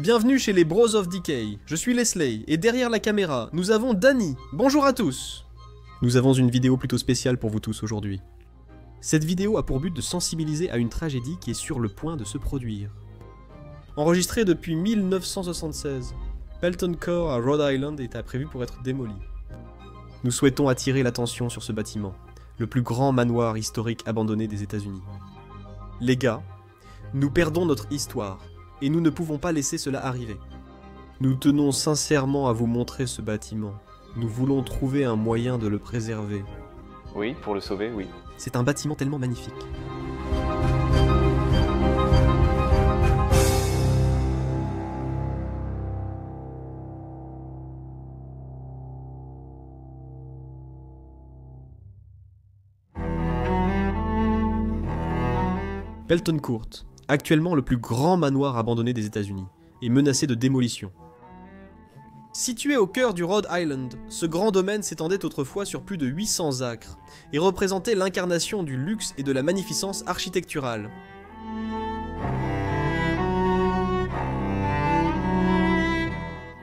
Bienvenue chez les Bros of Decay, je suis Leslie, et derrière la caméra, nous avons Danny. Bonjour à tous. Nous avons une vidéo plutôt spéciale pour vous tous aujourd'hui. Cette vidéo a pour but de sensibiliser à une tragédie qui est sur le point de se produire. Enregistrée depuis 1976, Pelton Court à Rhode Island était prévu pour être démoli. Nous souhaitons attirer l'attention sur ce bâtiment, le plus grand manoir historique abandonné des États-Unis. Les gars, nous perdons notre histoire, et nous ne pouvons pas laisser cela arriver. Nous tenons sincèrement à vous montrer ce bâtiment. Nous voulons trouver un moyen de le préserver. Oui, pour le sauver, oui. C'est un bâtiment tellement magnifique. Pelton Court, actuellement le plus grand manoir abandonné des États-Unis, est menacé de démolition. Situé au cœur du Rhode Island, ce grand domaine s'étendait autrefois sur plus de 800 acres et représentait l'incarnation du luxe et de la magnificence architecturale.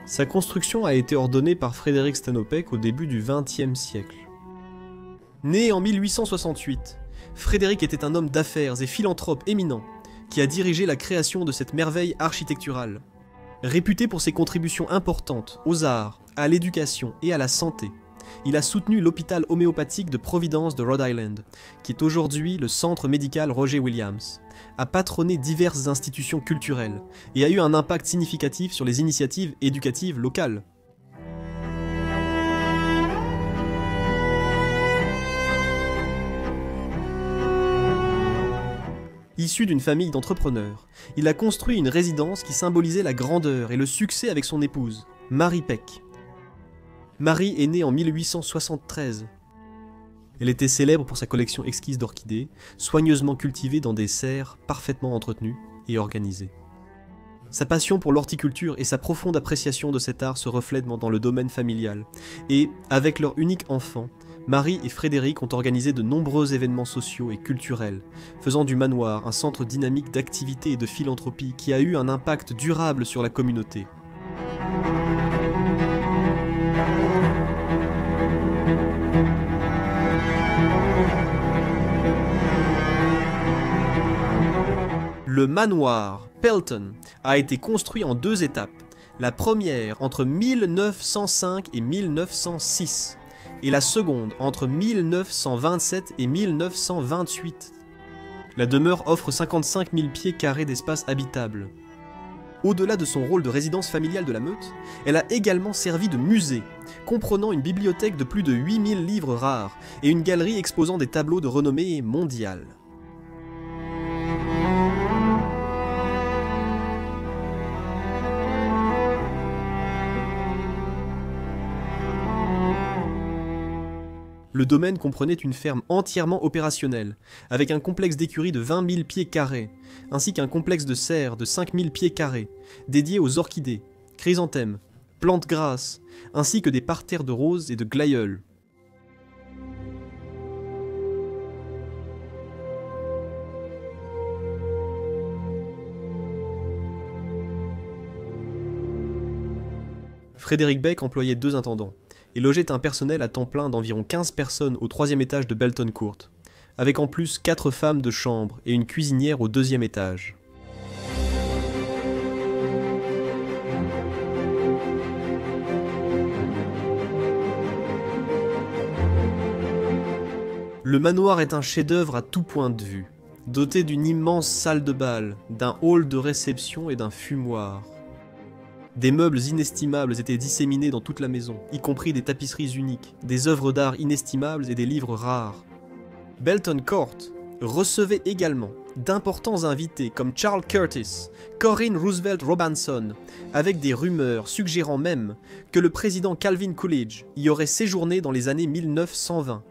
Sa construction a été ordonnée par Frederick Stanhope au début du XXe siècle. Né en 1868, Frédéric était un homme d'affaires et philanthrope éminent qui a dirigé la création de cette merveille architecturale. Réputé pour ses contributions importantes aux arts, à l'éducation et à la santé, il a soutenu l'hôpital homéopathique de Providence de Rhode Island, qui est aujourd'hui le centre médical Roger Williams, a patronné diverses institutions culturelles et a eu un impact significatif sur les initiatives éducatives locales. Issu d'une famille d'entrepreneurs, il a construit une résidence qui symbolisait la grandeur et le succès avec son épouse, Mary Peck. Mary est née en 1873. Elle était célèbre pour sa collection exquise d'orchidées, soigneusement cultivées dans des serres parfaitement entretenues et organisées. Sa passion pour l'horticulture et sa profonde appréciation de cet art se reflètent dans le domaine familial, et, avec leur unique enfant, Marie et Frédéric ont organisé de nombreux événements sociaux et culturels, faisant du manoir un centre dynamique d'activité et de philanthropie qui a eu un impact durable sur la communauté. Le manoir Pelton a été construit en 2 étapes, la première entre 1905 et 1906. Et la seconde entre 1927 et 1928. La demeure offre 55 000 pieds carrés d'espace habitable. Au-delà de son rôle de résidence familiale de la Meute, elle a également servi de musée, comprenant une bibliothèque de plus de 8000 livres rares et une galerie exposant des tableaux de renommée mondiale. Le domaine comprenait une ferme entièrement opérationnelle, avec un complexe d'écuries de 20 000 pieds carrés, ainsi qu'un complexe de serres de 5 000 pieds carrés, dédié aux orchidées, chrysanthèmes, plantes grasses, ainsi que des parterres de roses et de glaïeuls. Frédéric Beck employait 2 intendants, et logeait un personnel à temps plein d'environ 15 personnes au 3e étage de Pelton Court, avec en plus 4 femmes de chambre et une cuisinière au 2e étage. Le manoir est un chef-d'œuvre à tout point de vue, doté d'une immense salle de bal, d'un hall de réception et d'un fumoir. Des meubles inestimables étaient disséminés dans toute la maison, y compris des tapisseries uniques, des œuvres d'art inestimables et des livres rares. Pelton Court recevait également d'importants invités comme Charles Curtis, Corinne Roosevelt Robinson, avec des rumeurs suggérant même que le président Calvin Coolidge y aurait séjourné dans les années 1920.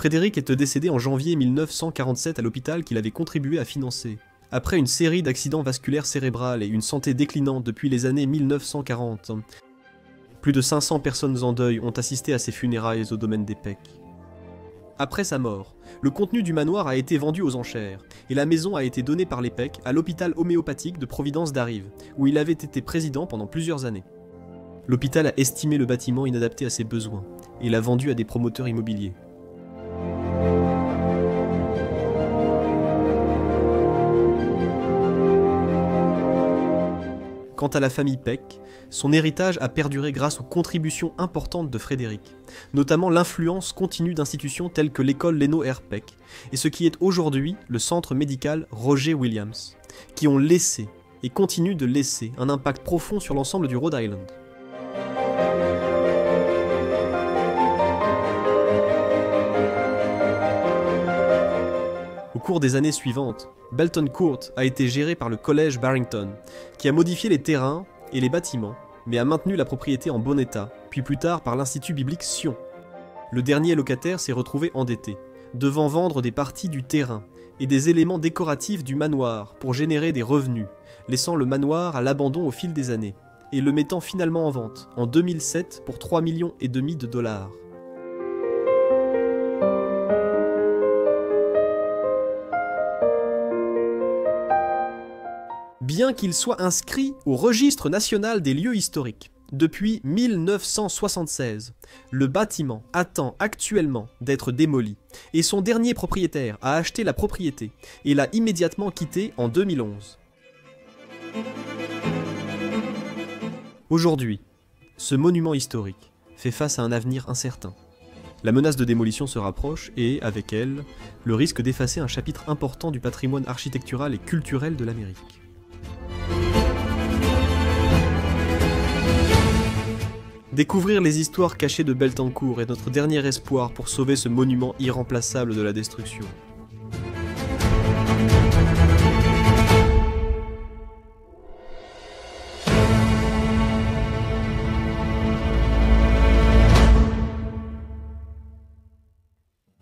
Frédéric est décédé en janvier 1947 à l'hôpital qu'il avait contribué à financer, après une série d'accidents vasculaires cérébrales et une santé déclinante depuis les années 1940. Plus de 500 personnes en deuil ont assisté à ses funérailles au domaine des Peck. Après sa mort, le contenu du manoir a été vendu aux enchères, et la maison a été donnée par les Peck à l'hôpital homéopathique de Providence d'Arive, où il avait été président pendant plusieurs années. L'hôpital a estimé le bâtiment inadapté à ses besoins, et l'a vendu à des promoteurs immobiliers. Quant à la famille Peck, son héritage a perduré grâce aux contributions importantes de Frédéric, notamment l'influence continue d'institutions telles que l'école Leno R. Peck et ce qui est aujourd'hui le centre médical Roger Williams, qui ont laissé et continuent de laisser un impact profond sur l'ensemble du Rhode Island. Au cours des années suivantes, Belton Court a été géré par le collège Barrington, qui a modifié les terrains et les bâtiments, mais a maintenu la propriété en bon état, puis plus tard par l'Institut biblique Sion. Le dernier locataire s'est retrouvé endetté, devant vendre des parties du terrain et des éléments décoratifs du manoir pour générer des revenus, laissant le manoir à l'abandon au fil des années, et le mettant finalement en vente, en 2007 pour 3,5 millions de dollars. Bien qu'il soit inscrit au registre national des lieux historiques depuis 1976, le bâtiment attend actuellement d'être démoli et son dernier propriétaire a acheté la propriété et l'a immédiatement quitté en 2011. Aujourd'hui, ce monument historique fait face à un avenir incertain. La menace de démolition se rapproche et, avec elle, le risque d'effacer un chapitre important du patrimoine architectural et culturel de l'Amérique. Découvrir les histoires cachées de Belton Court est notre dernier espoir pour sauver ce monument irremplaçable de la destruction.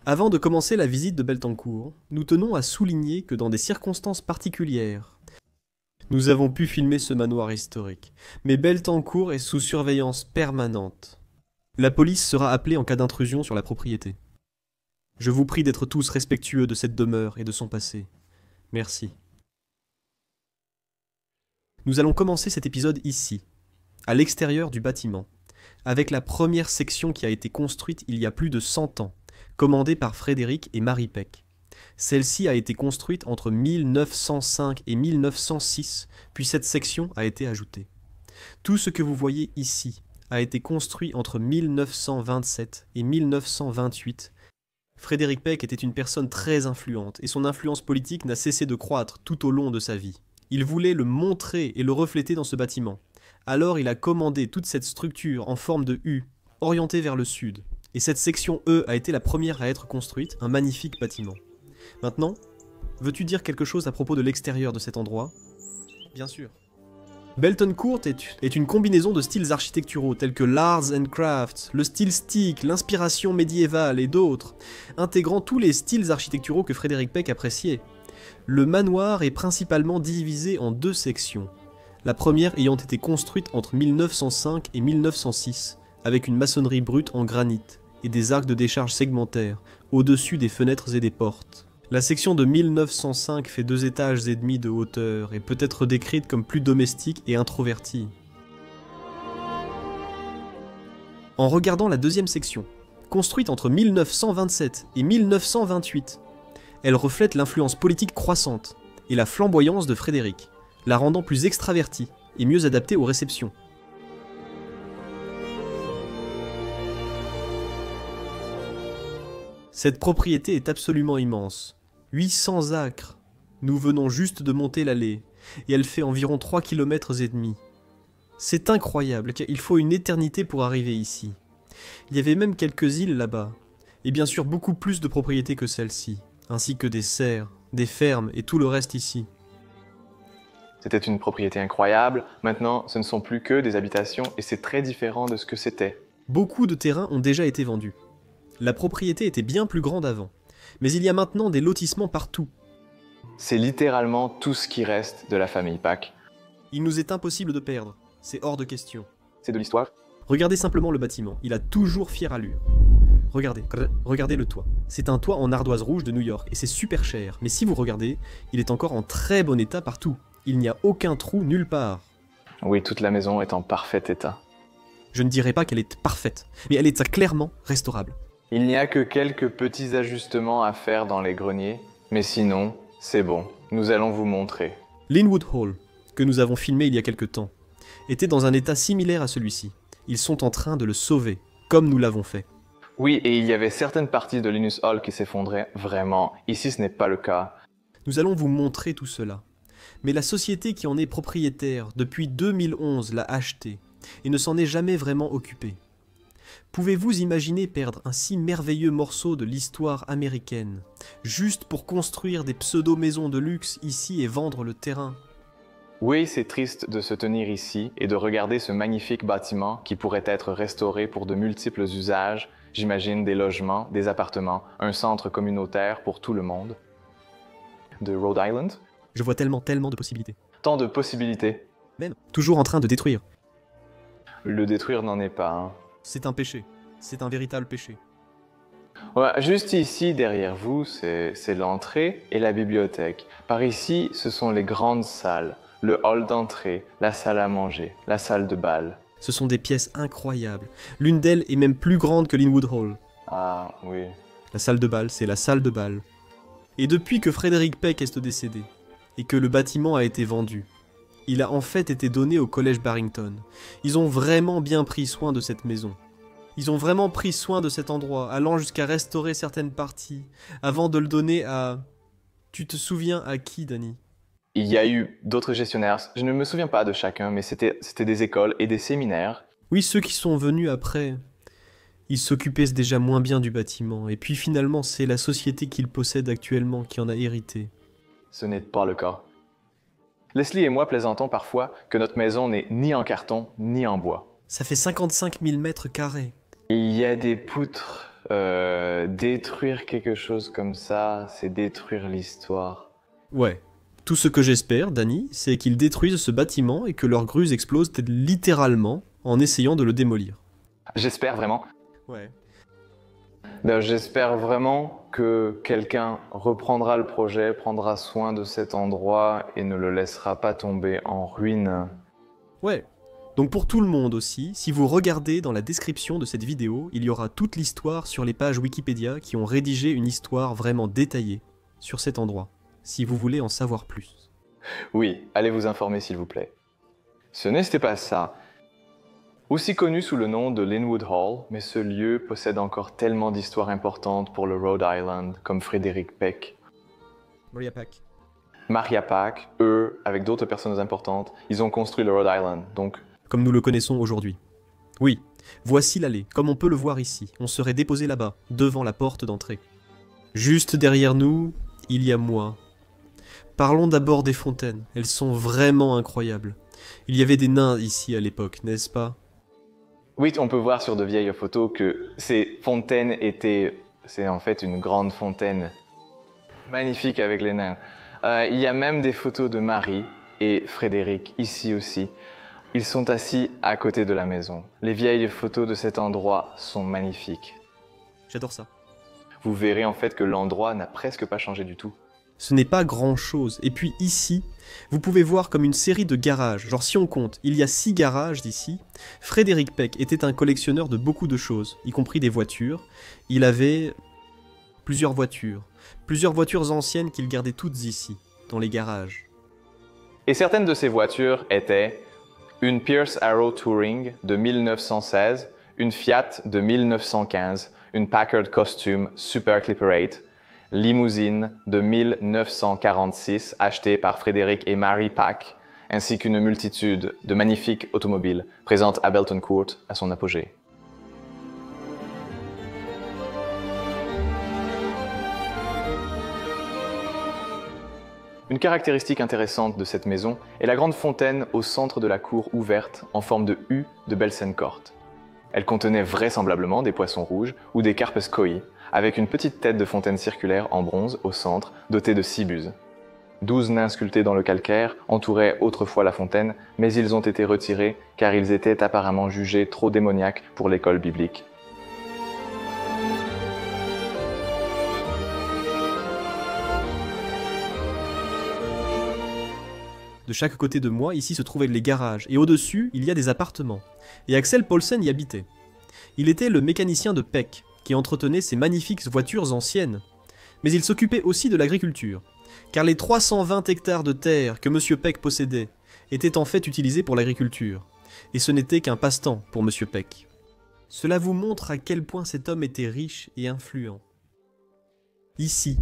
Avant de commencer la visite de Belton Court, nous tenons à souligner que dans des circonstances particulières, nous avons pu filmer ce manoir historique, mais Belton Court est sous surveillance permanente. La police sera appelée en cas d'intrusion sur la propriété. Je vous prie d'être tous respectueux de cette demeure et de son passé. Merci. Nous allons commencer cet épisode ici, à l'extérieur du bâtiment, avec la première section qui a été construite il y a plus de 100 ans, commandée par Frédéric et Mary Peck. Celle-ci a été construite entre 1905 et 1906, puis cette section a été ajoutée. Tout ce que vous voyez ici a été construit entre 1927 et 1928. Frédéric Peck était une personne très influente et son influence politique n'a cessé de croître tout au long de sa vie. Il voulait le montrer et le refléter dans ce bâtiment. Alors il a commandé toute cette structure en forme de U, orientée vers le sud. Et cette section E a été la première à être construite, un magnifique bâtiment. Maintenant, veux-tu dire quelque chose à propos de l'extérieur de cet endroit ? Bien sûr. Belton Court est une combinaison de styles architecturaux tels que l'Arts and Crafts, le style stick, l'inspiration médiévale et d'autres, intégrant tous les styles architecturaux que Frédéric Peck appréciait. Le manoir est principalement divisé en deux sections, la première ayant été construite entre 1905 et 1906, avec une maçonnerie brute en granit et des arcs de décharge segmentaires au-dessus des fenêtres et des portes. La section de 1905 fait 2,5 étages de hauteur et peut être décrite comme plus domestique et introvertie. En regardant la deuxième section, construite entre 1927 et 1928, elle reflète l'influence politique croissante et la flamboyance de Frédéric, la rendant plus extravertie et mieux adaptée aux réceptions. Cette propriété est absolument immense. 800 acres. Nous venons juste de monter l'allée, et elle fait environ 3,5 km. C'est incroyable, car il faut une éternité pour arriver ici. Il y avait même quelques îles là-bas, et bien sûr beaucoup plus de propriétés que celle-ci, ainsi que des serres, des fermes et tout le reste ici. C'était une propriété incroyable, maintenant ce ne sont plus que des habitations et c'est très différent de ce que c'était. Beaucoup de terrains ont déjà été vendus. La propriété était bien plus grande avant, mais il y a maintenant des lotissements partout. C'est littéralement tout ce qui reste de la famille Pack. Il nous est impossible de perdre, c'est hors de question. C'est de l'histoire. Regardez simplement le bâtiment, il a toujours fière allure. Regardez le toit. C'est un toit en ardoise rouge de New York, et c'est super cher, mais si vous regardez, il est encore en très bon état partout. Il n'y a aucun trou nulle part. Oui, toute la maison est en parfait état. Je ne dirais pas qu'elle est parfaite, mais elle est clairement restaurable. Il n'y a que quelques petits ajustements à faire dans les greniers, mais sinon, c'est bon. Nous allons vous montrer. Linwood Hall, que nous avons filmé il y a quelque temps, était dans un état similaire à celui-ci. Ils sont en train de le sauver, comme nous l'avons fait. Oui, et il y avait certaines parties de Linus Hall qui s'effondraient vraiment. Ici, ce n'est pas le cas. Nous allons vous montrer tout cela. Mais la société qui en est propriétaire depuis 2011 l'a acheté et ne s'en est jamais vraiment occupée. Pouvez-vous imaginer perdre un si merveilleux morceau de l'histoire américaine, juste pour construire des pseudo-maisons de luxe ici et vendre le terrain? Oui, c'est triste de se tenir ici et de regarder ce magnifique bâtiment qui pourrait être restauré pour de multiples usages, j'imagine des logements, des appartements, un centre communautaire pour tout le monde. De Rhode Island? Je vois tellement de possibilités. Tant de possibilités. Même, toujours en train de détruire. Le détruire n'en est pas un. C'est un péché. C'est un véritable péché. Ouais, juste ici, derrière vous, c'est l'entrée et la bibliothèque. Par ici, ce sont les grandes salles, le hall d'entrée, la salle à manger, la salle de bal. Ce sont des pièces incroyables. L'une d'elles est même plus grande que Linwood Hall. Ah, oui. La salle de bal, c'est la salle de bal. Et depuis que Frédéric Peck est décédé, et que le bâtiment a été vendu, il a en fait été donné au collège Barrington. Ils ont vraiment bien pris soin de cette maison. Ils ont vraiment pris soin de cet endroit, allant jusqu'à restaurer certaines parties, avant de le donner à... Tu te souviens à qui, Danny? Il y a eu d'autres gestionnaires, je ne me souviens pas de chacun, mais c'était des écoles et des séminaires. Oui, ceux qui sont venus après. Ils s'occupaient déjà moins bien du bâtiment, et puis finalement c'est la société qu'il possède actuellement qui en a hérité. Ce n'est pas le cas. Leslie et moi plaisantons parfois que notre maison n'est ni en carton ni en bois. Ça fait 55 000 mètres carrés. Il y a des poutres. Détruire quelque chose comme ça, c'est détruire l'histoire. Ouais. Tout ce que j'espère, Danny, c'est qu'ils détruisent ce bâtiment et que leur gruse explose littéralement en essayant de le démolir. J'espère vraiment. Ouais. J'espère vraiment que quelqu'un reprendra le projet, prendra soin de cet endroit et ne le laissera pas tomber en ruine. Ouais. Donc pour tout le monde aussi, si vous regardez dans la description de cette vidéo, il y aura toute l'histoire sur les pages Wikipédia qui ont rédigé une histoire vraiment détaillée sur cet endroit, si vous voulez en savoir plus. Oui, allez vous informer s'il vous plaît. Ce n'était pas ça. Aussi connu sous le nom de Linwood Hall, mais ce lieu possède encore tellement d'histoires importantes pour le Rhode Island, comme Frédéric Peck. Maria Pack, eux, avec d'autres personnes importantes, ils ont construit le Rhode Island, donc... Comme nous le connaissons aujourd'hui. Oui, voici l'allée, comme on peut le voir ici. On serait déposé là-bas, devant la porte d'entrée. Juste derrière nous, il y a moi. Parlons d'abord des fontaines, elles sont vraiment incroyables. Il y avait des nains ici à l'époque, n'est-ce pas? Oui, on peut voir sur de vieilles photos que ces fontaines étaient... C'est en fait une grande fontaine magnifique avec les nains. Il y a même des photos de Marie et Frédéric, ici aussi. Ils sont assis à côté de la maison. Les vieilles photos de cet endroit sont magnifiques. J'adore ça. Vous verrez en fait que l'endroit n'a presque pas changé du tout. Ce n'est pas grand-chose. Et puis ici, vous pouvez voir comme une série de garages. Genre si on compte, il y a 6 garages d'ici. Frédéric Peck était un collectionneur de beaucoup de choses, y compris des voitures. Il avait plusieurs voitures anciennes qu'il gardait toutes ici, dans les garages. Et certaines de ces voitures étaient une Pierce Arrow Touring de 1916, une Fiat de 1915, une Packard Costume Super Clipper 8, limousine de 1946 achetée par Frédéric et Mary Pack, ainsi qu'une multitude de magnifiques automobiles présentes à Belton Court à son apogée. Une caractéristique intéressante de cette maison est la grande fontaine au centre de la cour ouverte en forme de U de Belsen Court. Elle contenait vraisemblablement des poissons rouges ou des carpes koi, avec une petite tête de fontaine circulaire en bronze au centre, dotée de 6 buses. 12 nains sculptés dans le calcaire entouraient autrefois la fontaine, mais ils ont été retirés car ils étaient apparemment jugés trop démoniaques pour l'école biblique. De chaque côté de moi, ici se trouvaient les garages, et au-dessus, il y a des appartements. Et Axel Paulsen y habitait. Il était le mécanicien de Peck, qui entretenait ces magnifiques voitures anciennes. Mais il s'occupait aussi de l'agriculture, car les 320 hectares de terre que M. Peck possédait étaient en fait utilisés pour l'agriculture, et ce n'était qu'un passe-temps pour M. Peck. Cela vous montre à quel point cet homme était riche et influent. Ici,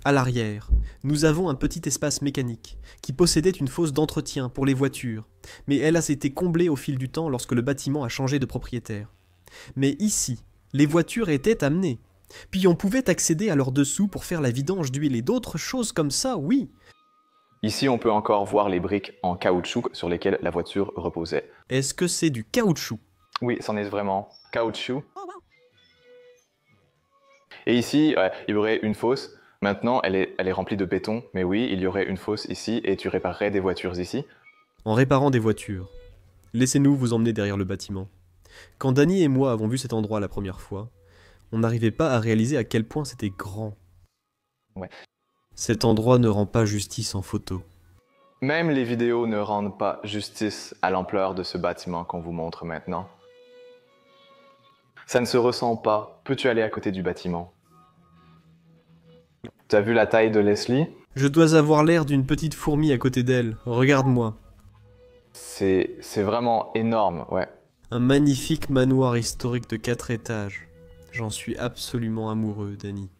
à l'arrière, nous avons un petit espace mécanique qui possédait une fosse d'entretien pour les voitures, mais elle a été comblée au fil du temps lorsque le bâtiment a changé de propriétaire. Mais ici, les voitures étaient amenées, puis on pouvait accéder à leur dessous pour faire la vidange d'huile et d'autres choses comme ça, oui. Ici, on peut encore voir les briques en caoutchouc sur lesquelles la voiture reposait. Est-ce que c'est du caoutchouc? Oui, c'en est vraiment caoutchouc. Et ici, il y aurait une fosse. Maintenant, elle est remplie de béton. Mais oui, il y aurait une fosse ici et tu réparerais des voitures ici. En réparant des voitures. Laissez-nous vous emmener derrière le bâtiment. Quand Danny et moi avons vu cet endroit la première fois, on n'arrivait pas à réaliser à quel point c'était grand. Ouais. Cet endroit ne rend pas justice en photo. Même les vidéos ne rendent pas justice à l'ampleur de ce bâtiment qu'on vous montre maintenant. Ça ne se ressent pas. Peux-tu aller à côté du bâtiment? Tu as vu la taille de Leslie? Je dois avoir l'air d'une petite fourmi à côté d'elle. Regarde-moi. C'est vraiment énorme, ouais. Un magnifique manoir historique de 4 étages. J'en suis absolument amoureux, Danny.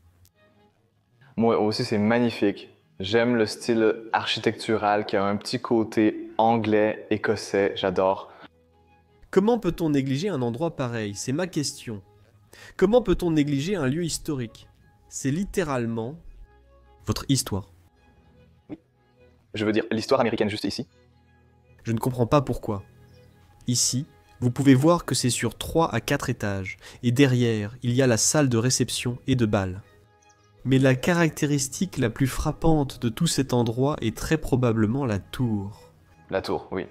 Moi aussi, c'est magnifique. J'aime le style architectural qui a un petit côté anglais, écossais, j'adore. Comment peut-on négliger un endroit pareil? C'est ma question. Comment peut-on négliger un lieu historique? C'est littéralement votre histoire. Oui. Je veux dire, l'histoire américaine juste ici. Je ne comprends pas pourquoi. Ici, vous pouvez voir que c'est sur 3 à 4 étages, et derrière, il y a la salle de réception et de bal. Mais la caractéristique la plus frappante de tout cet endroit est très probablement la tour. La tour, oui.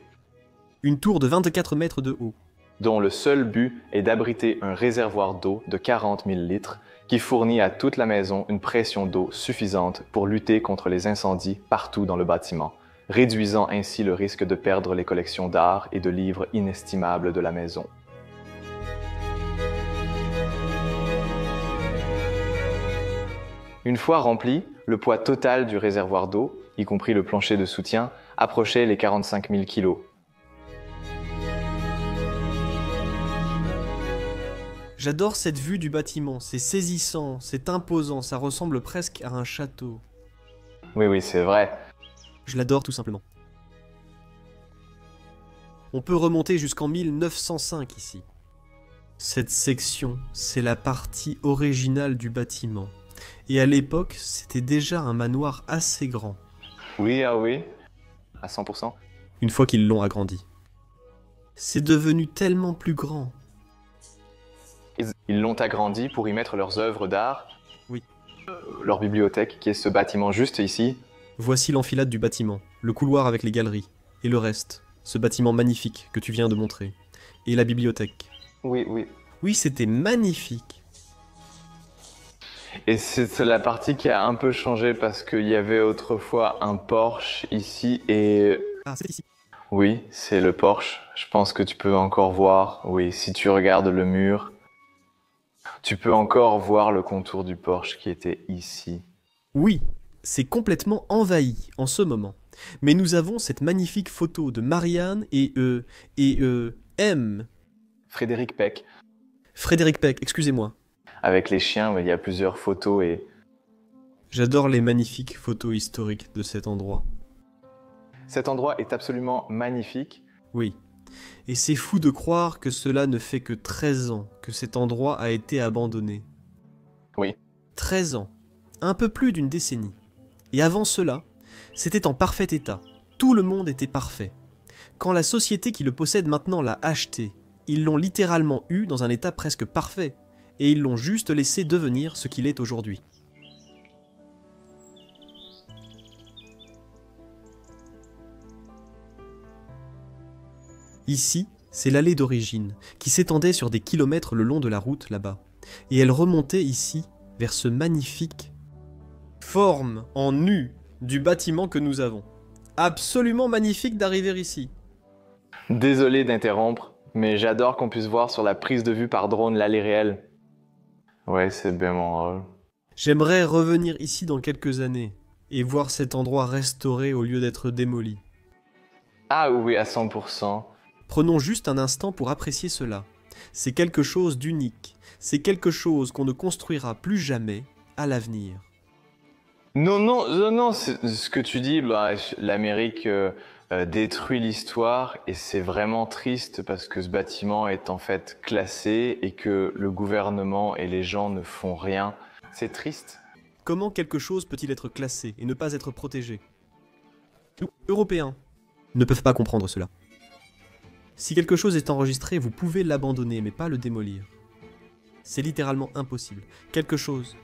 Une tour de 24 mètres de haut. Dont le seul but est d'abriter un réservoir d'eau de 40 000 litres qui fournit à toute la maison une pression d'eau suffisante pour lutter contre les incendies partout dans le bâtiment, réduisant ainsi le risque de perdre les collections d'art et de livres inestimables de la maison. Une fois rempli, le poids total du réservoir d'eau, y compris le plancher de soutien, approchait les 45 000 kilos. J'adore cette vue du bâtiment, c'est saisissant, c'est imposant, ça ressemble presque à un château. Oui, c'est vrai. Je l'adore tout simplement. On peut remonter jusqu'en 1905 ici. Cette section, c'est la partie originale du bâtiment. Et à l'époque, c'était déjà un manoir assez grand. Oui, oui, à 100%. Une fois qu'ils l'ont agrandi. C'est devenu tellement plus grand. Ils l'ont agrandi pour y mettre leurs œuvres d'art. Oui. Leur bibliothèque, qui est ce bâtiment juste ici. Voici l'enfilade du bâtiment, le couloir avec les galeries, et le reste, ce bâtiment magnifique que tu viens de montrer, et la bibliothèque. Oui. Oui, c'était magnifique. Et c'est la partie qui a un peu changé parce qu'il y avait autrefois un Porsche ici et... Ah, c'est ici. Oui, c'est le Porsche. Je pense que tu peux encore voir, oui, si tu regardes le mur, tu peux encore voir le contour du Porsche qui était ici. Oui, c'est complètement envahi en ce moment. Mais nous avons cette magnifique photo de Marianne et M. Frédéric Peck. Frédéric Peck, excusez-moi. Avec les chiens, il y a plusieurs photos et... J'adore les magnifiques photos historiques de cet endroit. Cet endroit est absolument magnifique. Oui. Et c'est fou de croire que cela ne fait que 13 ans que cet endroit a été abandonné. Oui. 13 ans. Un peu plus d'une décennie. Et avant cela, c'était en parfait état. Tout le monde était parfait. Quand la société qui le possède maintenant l'a acheté, Ils l'ont littéralement eu dans un état presque parfait, et ils l'ont juste laissé devenir ce qu'il est aujourd'hui. Ici, c'est l'allée d'origine, qui s'étendait sur des kilomètres le long de la route là-bas, et elle remontait ici vers ce magnifique forme en U du bâtiment que nous avons. Absolument magnifique d'arriver ici. Désolé d'interrompre, mais j'adore qu'on puisse voir sur la prise de vue par drone l'allée réelle. Ouais, c'est bien mon rôle. J'aimerais revenir ici dans quelques années et voir cet endroit restauré au lieu d'être démoli. Ah oui, à 100%. Prenons juste un instant pour apprécier cela. C'est quelque chose d'unique. C'est quelque chose qu'on ne construira plus jamais à l'avenir. Non, ce que tu dis, bah, l'Amérique détruit l'histoire et c'est vraiment triste parce que ce bâtiment est en fait classé et que le gouvernement et les gens ne font rien. C'est triste. Comment quelque chose peut-il être classé et ne pas être protégé? Nous, Européens, ne peuvent pas comprendre cela. Si quelque chose est enregistré, vous pouvez l'abandonner, mais pas le démolir. C'est littéralement impossible. Quelque chose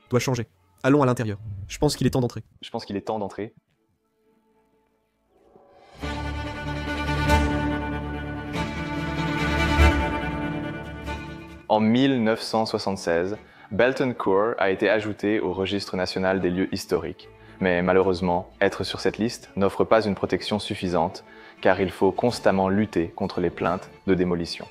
doit changer. Allons à l'intérieur. Je pense qu'il est temps d'entrer. Je pense qu'il est temps d'entrer. En 1976, Belton Court a été ajouté au registre national des lieux historiques. Mais malheureusement, être sur cette liste n'offre pas une protection suffisante, car il faut constamment lutter contre les plaintes de démolition.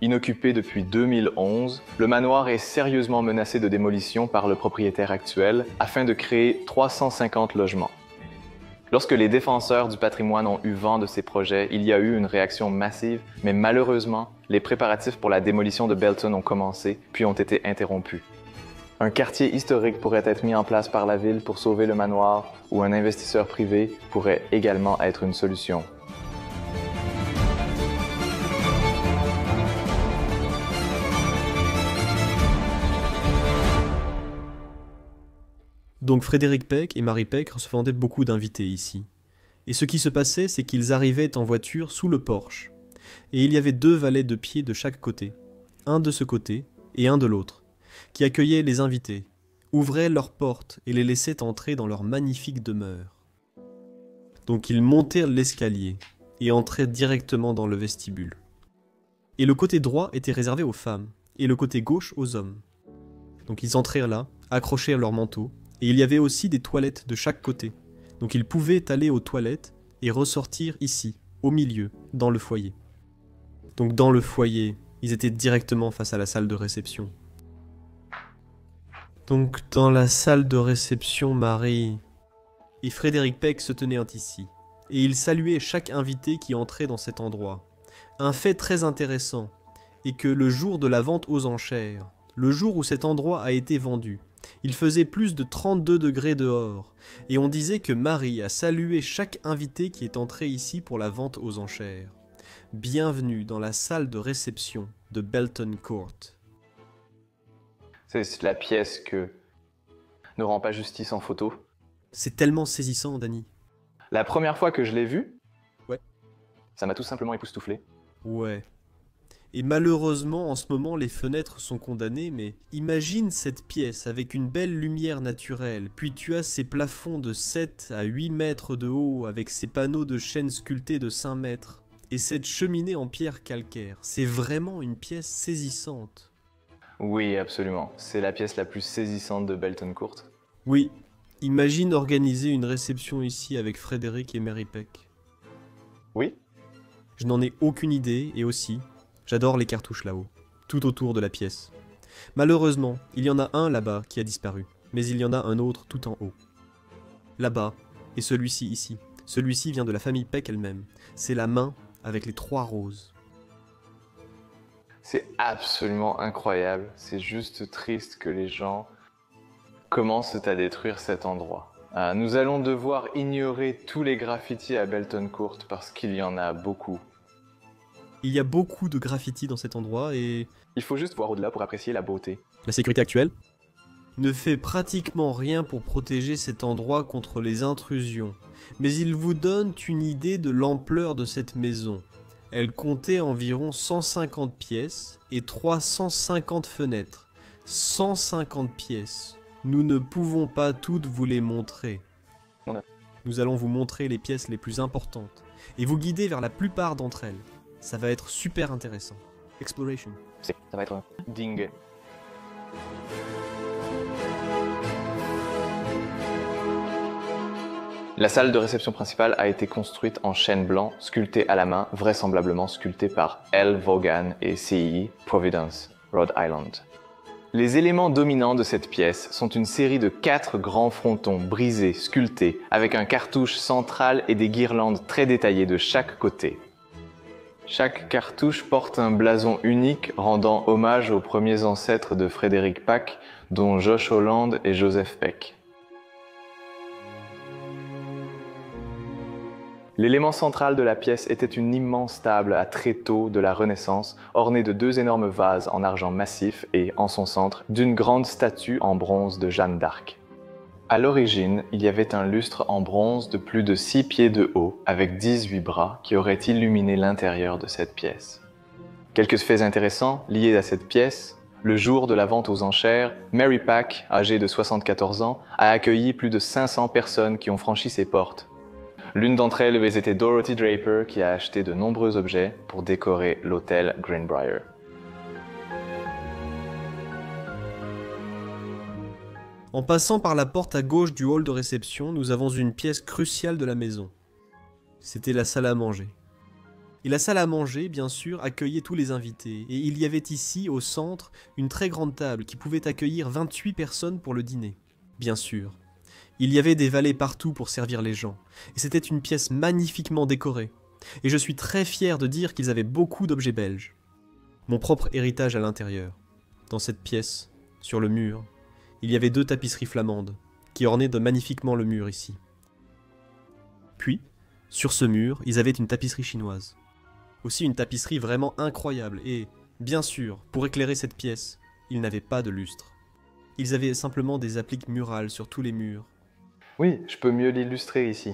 Inoccupé depuis 2011, le manoir est sérieusement menacé de démolition par le propriétaire actuel afin de créer 350 logements. Lorsque les défenseurs du patrimoine ont eu vent de ces projets, il y a eu une réaction massive, mais malheureusement, les préparatifs pour la démolition de Belton ont commencé, puis ont été interrompus. Un quartier historique pourrait être mis en place par la ville pour sauver le manoir, ou un investisseur privé pourrait également être une solution. Donc Frédéric Peck et Marie Peck recevaient beaucoup d'invités ici. Et ce qui se passait, c'est qu'ils arrivaient en voiture sous le porche. Et il y avait 2 valets de pied de chaque côté, un de ce côté et un de l'autre, qui accueillaient les invités, ouvraient leurs portes et les laissaient entrer dans leur magnifique demeure. Donc ils montèrent l'escalier et entraient directement dans le vestibule. Et le côté droit était réservé aux femmes, et le côté gauche aux hommes. Donc ils entrèrent là, accrochèrent leur manteau, et il y avait aussi des toilettes de chaque côté. Donc ils pouvaient aller aux toilettes et ressortir ici, au milieu, dans le foyer. Donc dans le foyer, ils étaient directement face à la salle de réception. Donc dans la salle de réception, Marie et Frédéric Peck se tenaient ici, et ils saluaient chaque invité qui entrait dans cet endroit. Un fait très intéressant est que le jour de la vente aux enchères, le jour où cet endroit a été vendu, il faisait plus de 32 degrés dehors, et on disait que Marie a salué chaque invité qui est entré ici pour la vente aux enchères. Bienvenue dans la salle de réception de Belton Court. C'est la pièce que ne rend pas justice en photo. C'est tellement saisissant, Danny. La première fois que je l'ai vu, Ouais. Ça m'a tout simplement époustouflé. Ouais. Et malheureusement, en ce moment, les fenêtres sont condamnées, mais imagine cette pièce avec une belle lumière naturelle, puis tu as ces plafonds de 7 à 8 mètres de haut, avec ces panneaux de chêne sculptés de 5 mètres, et cette cheminée en pierre calcaire. C'est vraiment une pièce saisissante. Oui, absolument. C'est la pièce la plus saisissante de Belton Court. Oui, imagine organiser une réception ici avec Frédéric et Mary Peck. Oui. Je n'en ai aucune idée, et aussi... J'adore les cartouches là-haut, tout autour de la pièce. Malheureusement, il y en a un là-bas qui a disparu, mais il y en a un autre tout en haut. Là-bas, et celui-ci ici. Celui-ci vient de la famille Peck elle-même. C'est la main avec les 3 roses. C'est absolument incroyable. C'est juste triste que les gens commencent à détruire cet endroit. Nous allons devoir ignorer tous les graffitis à Belton Court parce qu'il y en a beaucoup. Il y a beaucoup de graffitis dans cet endroit et... Il faut juste voir au-delà pour apprécier la beauté. La sécurité actuelle ne fait pratiquement rien pour protéger cet endroit contre les intrusions, mais il vous donne une idée de l'ampleur de cette maison. Elle comptait environ 150 pièces et 350 fenêtres. 150 pièces. Nous ne pouvons pas toutes vous les montrer. Nous allons vous montrer les pièces les plus importantes et vous guider vers la plupart d'entre elles. Ça va être super intéressant. Exploration. Ça va être dingue. La salle de réception principale a été construite en chêne blanc, sculpté à la main, vraisemblablement sculpté par L. Vaughan et CI Providence, Rhode Island. Les éléments dominants de cette pièce sont une série de 4 grands frontons brisés, sculptés, avec un cartouche central et des guirlandes très détaillées de chaque côté. Chaque cartouche porte un blason unique rendant hommage aux premiers ancêtres de Frédéric Pack, dont Josh Holland et Joseph Peck. L'élément central de la pièce était une immense table à tréteaux de la Renaissance, ornée de 2 énormes vases en argent massif et, en son centre, d'une grande statue en bronze de Jeanne d'Arc. À l'origine, il y avait un lustre en bronze de plus de 6 pieds de haut, avec 18 bras, qui aurait illuminé l'intérieur de cette pièce. Quelques faits intéressants liés à cette pièce. Le jour de la vente aux enchères, Mary Pack, âgée de 74 ans, a accueilli plus de 500 personnes qui ont franchi ses portes. L'une d'entre elles avait été Dorothy Draper, qui a acheté de nombreux objets pour décorer l'hôtel Greenbrier. En passant par la porte à gauche du hall de réception, nous avons une pièce cruciale de la maison. C'était la salle à manger. Et la salle à manger, bien sûr, accueillait tous les invités. Et il y avait ici, au centre, une très grande table qui pouvait accueillir 28 personnes pour le dîner. Bien sûr. Il y avait des valets partout pour servir les gens. Et c'était une pièce magnifiquement décorée. Et je suis très fier de dire qu'ils avaient beaucoup d'objets belges. Mon propre héritage à l'intérieur. Dans cette pièce, sur le mur, il y avait 2 tapisseries flamandes, qui ornaient magnifiquement le mur ici. Puis, sur ce mur, ils avaient une tapisserie chinoise. Aussi une tapisserie vraiment incroyable et, bien sûr, pour éclairer cette pièce, ils n'avaient pas de lustre. Ils avaient simplement des appliques murales sur tous les murs. Oui, je peux mieux l'illustrer ici.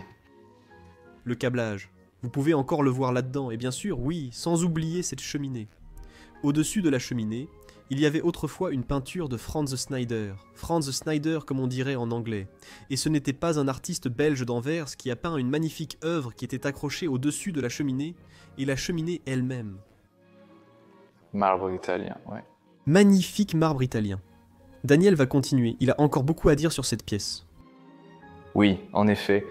Le câblage, vous pouvez encore le voir là-dedans, et bien sûr, oui, sans oublier cette cheminée. Au-dessus de la cheminée, il y avait autrefois une peinture de Franz Snyder. Franz Snyder comme on dirait en anglais. Et ce n'était pas un artiste belge d'Anvers qui a peint une magnifique œuvre qui était accrochée au-dessus de la cheminée, et la cheminée elle-même. Marbre italien, ouais. Magnifique marbre italien. Daniel va continuer, il a encore beaucoup à dire sur cette pièce. Oui, en effet.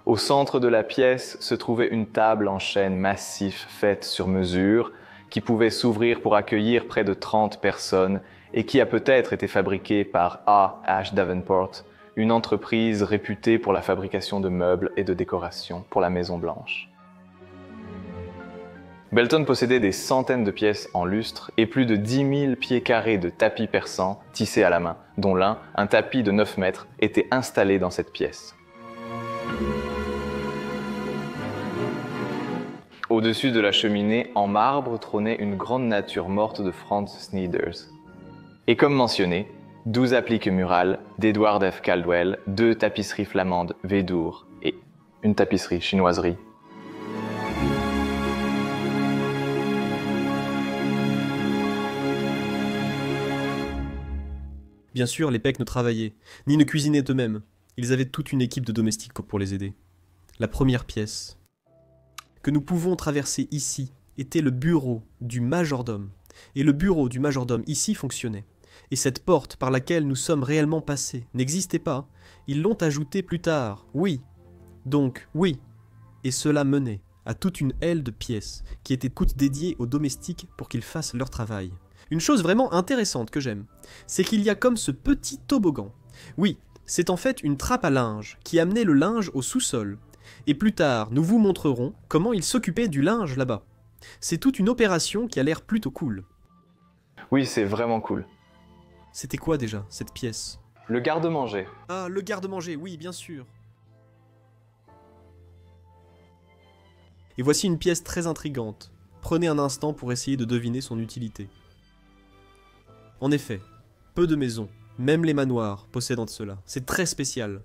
Au centre de la pièce se trouvait une table en chêne massif faite sur mesure, qui pouvait s'ouvrir pour accueillir près de 30 personnes et qui a peut-être été fabriquée par A. H. Davenport, une entreprise réputée pour la fabrication de meubles et de décorations pour la Maison Blanche. Belton possédait des centaines de pièces en lustre et plus de 10 000 pieds carrés de tapis persans tissés à la main, dont l'un, un tapis de 9 mètres, était installé dans cette pièce. Au-dessus de la cheminée, en marbre, trônait une grande nature morte de Franz Sneeders. Et comme mentionné, 12 appliques murales d'Edward F. Caldwell, 2 tapisseries flamandes Védour et une tapisserie chinoiserie. Bien sûr, les Peck ne travaillaient, ni ne cuisinaient eux-mêmes. Ils avaient toute une équipe de domestiques pour les aider. La première pièce que nous pouvons traverser ici était le bureau du majordome. Et le bureau du majordome ici fonctionnait. Et cette porte par laquelle nous sommes réellement passés n'existait pas. Ils l'ont ajoutée plus tard, oui. Donc, oui. Et cela menait à toute une aile de pièces qui étaient toutes dédiées aux domestiques pour qu'ils fassent leur travail. Une chose vraiment intéressante que j'aime, c'est qu'il y a comme ce petit toboggan. Oui, c'est en fait une trappe à linge qui amenait le linge au sous-sol. Et plus tard, nous vous montrerons comment ils s'occupaient du linge là-bas. C'est toute une opération qui a l'air plutôt cool. Oui, c'est vraiment cool. C'était quoi déjà, cette pièce? Le garde-manger. Ah, le garde-manger, oui, bien sûr. Et voici une pièce très intrigante. Prenez un instant pour essayer de deviner son utilité. En effet, peu de maisons, Même les manoirs possèdent cela. C'est très spécial.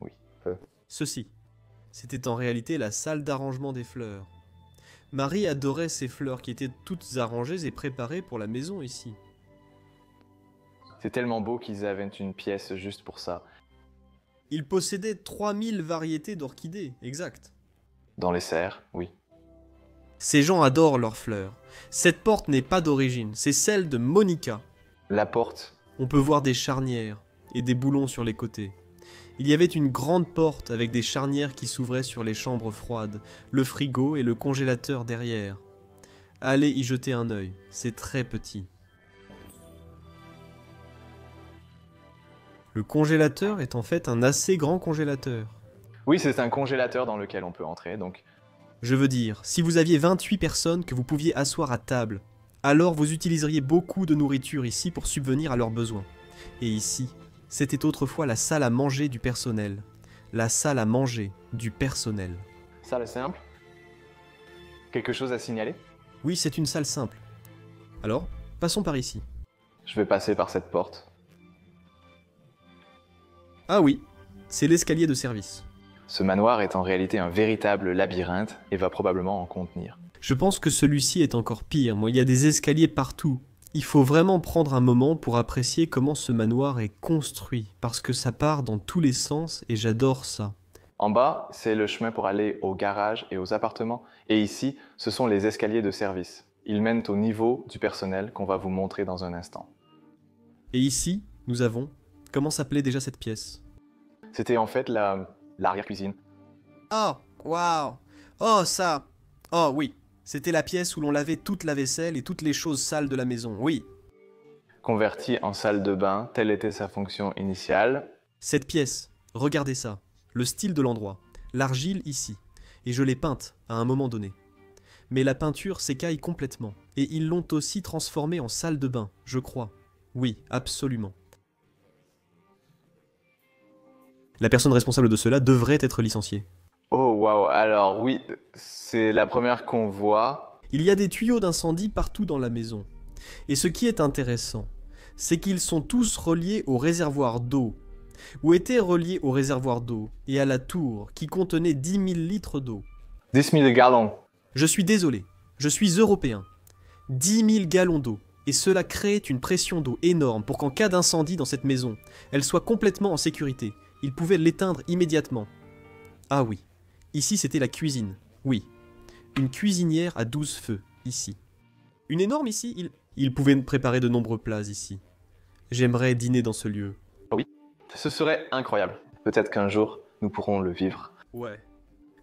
Oui, peu. Ceci, c'était en réalité la salle d'arrangement des fleurs. Marie adorait ces fleurs qui étaient toutes arrangées et préparées pour la maison ici. C'est tellement beau qu'ils avaient une pièce juste pour ça. Il possédait 3000 variétés d'orchidées, exact. Dans les serres, oui. Ces gens adorent leurs fleurs. Cette porte n'est pas d'origine, c'est celle de Monica. La porte, On peut voir des charnières et des boulons sur les côtés. Il y avait une grande porte avec des charnières qui s'ouvraient sur les chambres froides, le frigo et le congélateur derrière. Allez y jeter un œil, c'est très petit. Le congélateur est en fait un assez grand congélateur. oui, c'est un congélateur dans lequel on peut entrer, donc Je veux dire, si vous aviez 28 personnes que vous pouviez asseoir à table, alors vous utiliseriez beaucoup de nourriture ici pour subvenir à leurs besoins. Et ici, c'était autrefois la salle à manger du personnel. La salle à manger du personnel. ça le simple. Quelque chose à signaler? Oui, c'est une salle simple. Alors, passons par ici. Je vais passer par cette porte. Ah oui, c'est l'escalier de service. Ce manoir est en réalité un véritable labyrinthe et va probablement en contenir. Je pense que celui-ci est encore pire. Moi, il y a des escaliers partout. Il faut vraiment prendre un moment pour apprécier comment ce manoir est construit, parce que ça part dans tous les sens et j'adore ça. En bas, c'est le chemin pour aller au garage et aux appartements. Et ici, ce sont les escaliers de service. Ils mènent au niveau du personnel qu'on va vous montrer dans un instant. Et ici, nous avons... Comment s'appelait déjà cette pièce? C'était en fait l'arrière-cuisine. Oh, waouh! Oh, ça! Oh oui, c'était la pièce où l'on lavait toute la vaisselle et toutes les choses sales de la maison, oui. Convertie en salle de bain, telle était sa fonction initiale. Cette pièce, regardez ça. Le style de l'endroit. L'argile ici. Et je l'ai peinte à un moment donné. Mais la peinture s'écaille complètement. Et ils l'ont aussi transformée en salle de bain, je crois. Oui, absolument. La personne responsable de cela devrait être licenciée. Oh waouh, alors oui, c'est la première qu'on voit. Il y a des tuyaux d'incendie partout dans la maison. Et ce qui est intéressant, c'est qu'ils sont tous reliés au réservoir d'eau, ou étaient reliés au réservoir d'eau, et à la tour, qui contenait 10 000 litres d'eau. 10 000 gallons. Je suis désolé, je suis européen. 10 000 gallons d'eau, et cela créait une pression d'eau énorme pour qu'en cas d'incendie dans cette maison, elle soit complètement en sécurité. Ils pouvaient l'éteindre immédiatement. Ah oui, ici c'était la cuisine, oui. Une cuisinière à 12 feux, ici. Une énorme ici, ils pouvaient préparer de nombreux plats ici. J'aimerais dîner dans ce lieu. Oui, ce serait incroyable. Peut-être qu'un jour, nous pourrons le vivre. Ouais.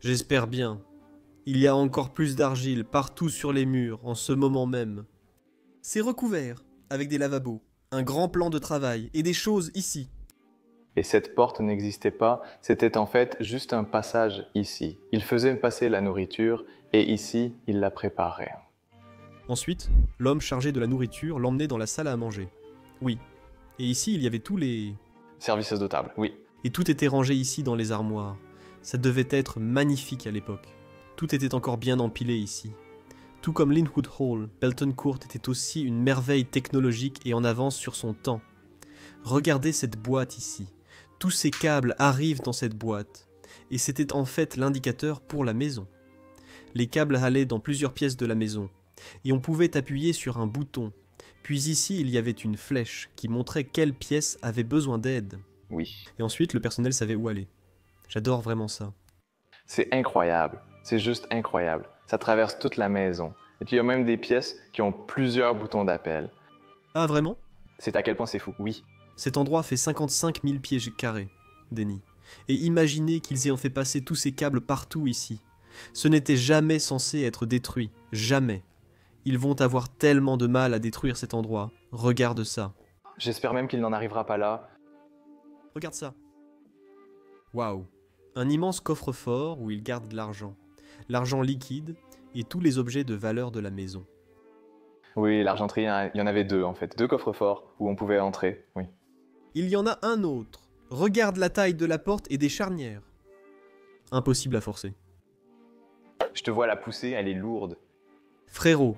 J'espère bien. Il y a encore plus d'argile partout sur les murs en ce moment même. C'est recouvert, avec des lavabos, un grand plan de travail et des choses ici. Et cette porte n'existait pas, c'était en fait juste un passage ici. Il faisait passer la nourriture et ici, il la préparait. Ensuite, l'homme chargé de la nourriture l'emmenait dans la salle à manger. Oui. Et ici, il y avait tous les... Services de table, oui. Et tout était rangé ici dans les armoires. Ça devait être magnifique à l'époque. Tout était encore bien empilé ici. Tout comme Linwood Hall, Belton Court était aussi une merveille technologique et en avance sur son temps. Regardez cette boîte ici. Tous ces câbles arrivent dans cette boîte. Et c'était en fait l'indicateur pour la maison. Les câbles allaient dans plusieurs pièces de la maison. Et on pouvait appuyer sur un bouton. Puis ici, il y avait une flèche qui montrait quelle pièce avait besoin d'aide. Oui. Et ensuite, le personnel savait où aller. J'adore vraiment ça. C'est incroyable. C'est juste incroyable. Ça traverse toute la maison. Et puis il y a même des pièces qui ont plusieurs boutons d'appel. Ah, vraiment? C'est à quel point c'est fou. Oui. Cet endroit fait 55 000 pieds carrés, Denny. Et imaginez qu'ils aient fait passer tous ces câbles partout ici. Ce n'était jamais censé être détruit. Jamais. Ils vont avoir tellement de mal à détruire cet endroit. Regarde ça. J'espère même qu'il n'en arrivera pas là. Regarde ça. Waouh. Un immense coffre-fort où ils gardent de l'argent. L'argent liquide et tous les objets de valeur de la maison. Oui, l'argenterie, il y en avait deux en fait. Deux coffres-forts où on pouvait entrer, oui. Il y en a un autre. Regarde la taille de la porte et des charnières. Impossible à forcer. Je te vois la pousser, elle est lourde. Frérot,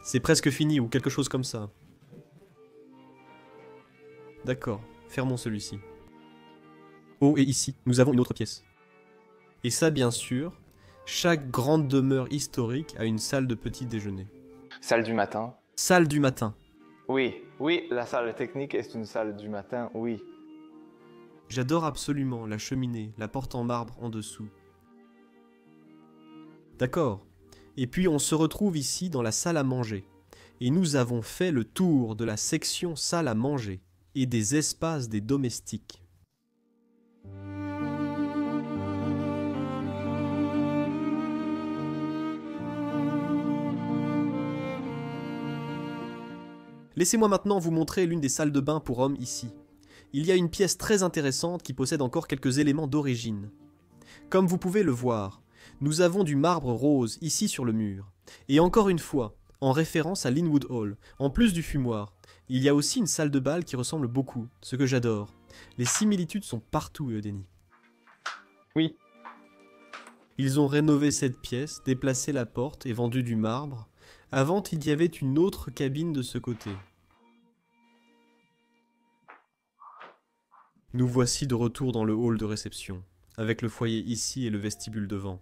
c'est presque fini ou quelque chose comme ça. D'accord, fermons celui-ci. Oh, et ici, nous avons une autre pièce. Et ça, bien sûr, chaque grande demeure historique a une salle de petit déjeuner. Salle du matin. Salle du matin. Oui, oui, la salle technique est une salle du matin, oui. J'adore absolument la cheminée, la porte en marbre en dessous. D'accord. Et puis on se retrouve ici dans la salle à manger. Et nous avons fait le tour de la section salle à manger et des espaces des domestiques. Laissez-moi maintenant vous montrer l'une des salles de bain pour hommes ici. Il y a une pièce très intéressante qui possède encore quelques éléments d'origine. Comme vous pouvez le voir, nous avons du marbre rose ici sur le mur. Et encore une fois, en référence à Linwood Hall, en plus du fumoir, il y a aussi une salle de bal qui ressemble beaucoup, ce que j'adore. Les similitudes sont partout, Eudénie. Oui. Ils ont rénové cette pièce, déplacé la porte et vendu du marbre. Avant, il y avait une autre cabine de ce côté. Nous voici de retour dans le hall de réception, avec le foyer ici et le vestibule devant.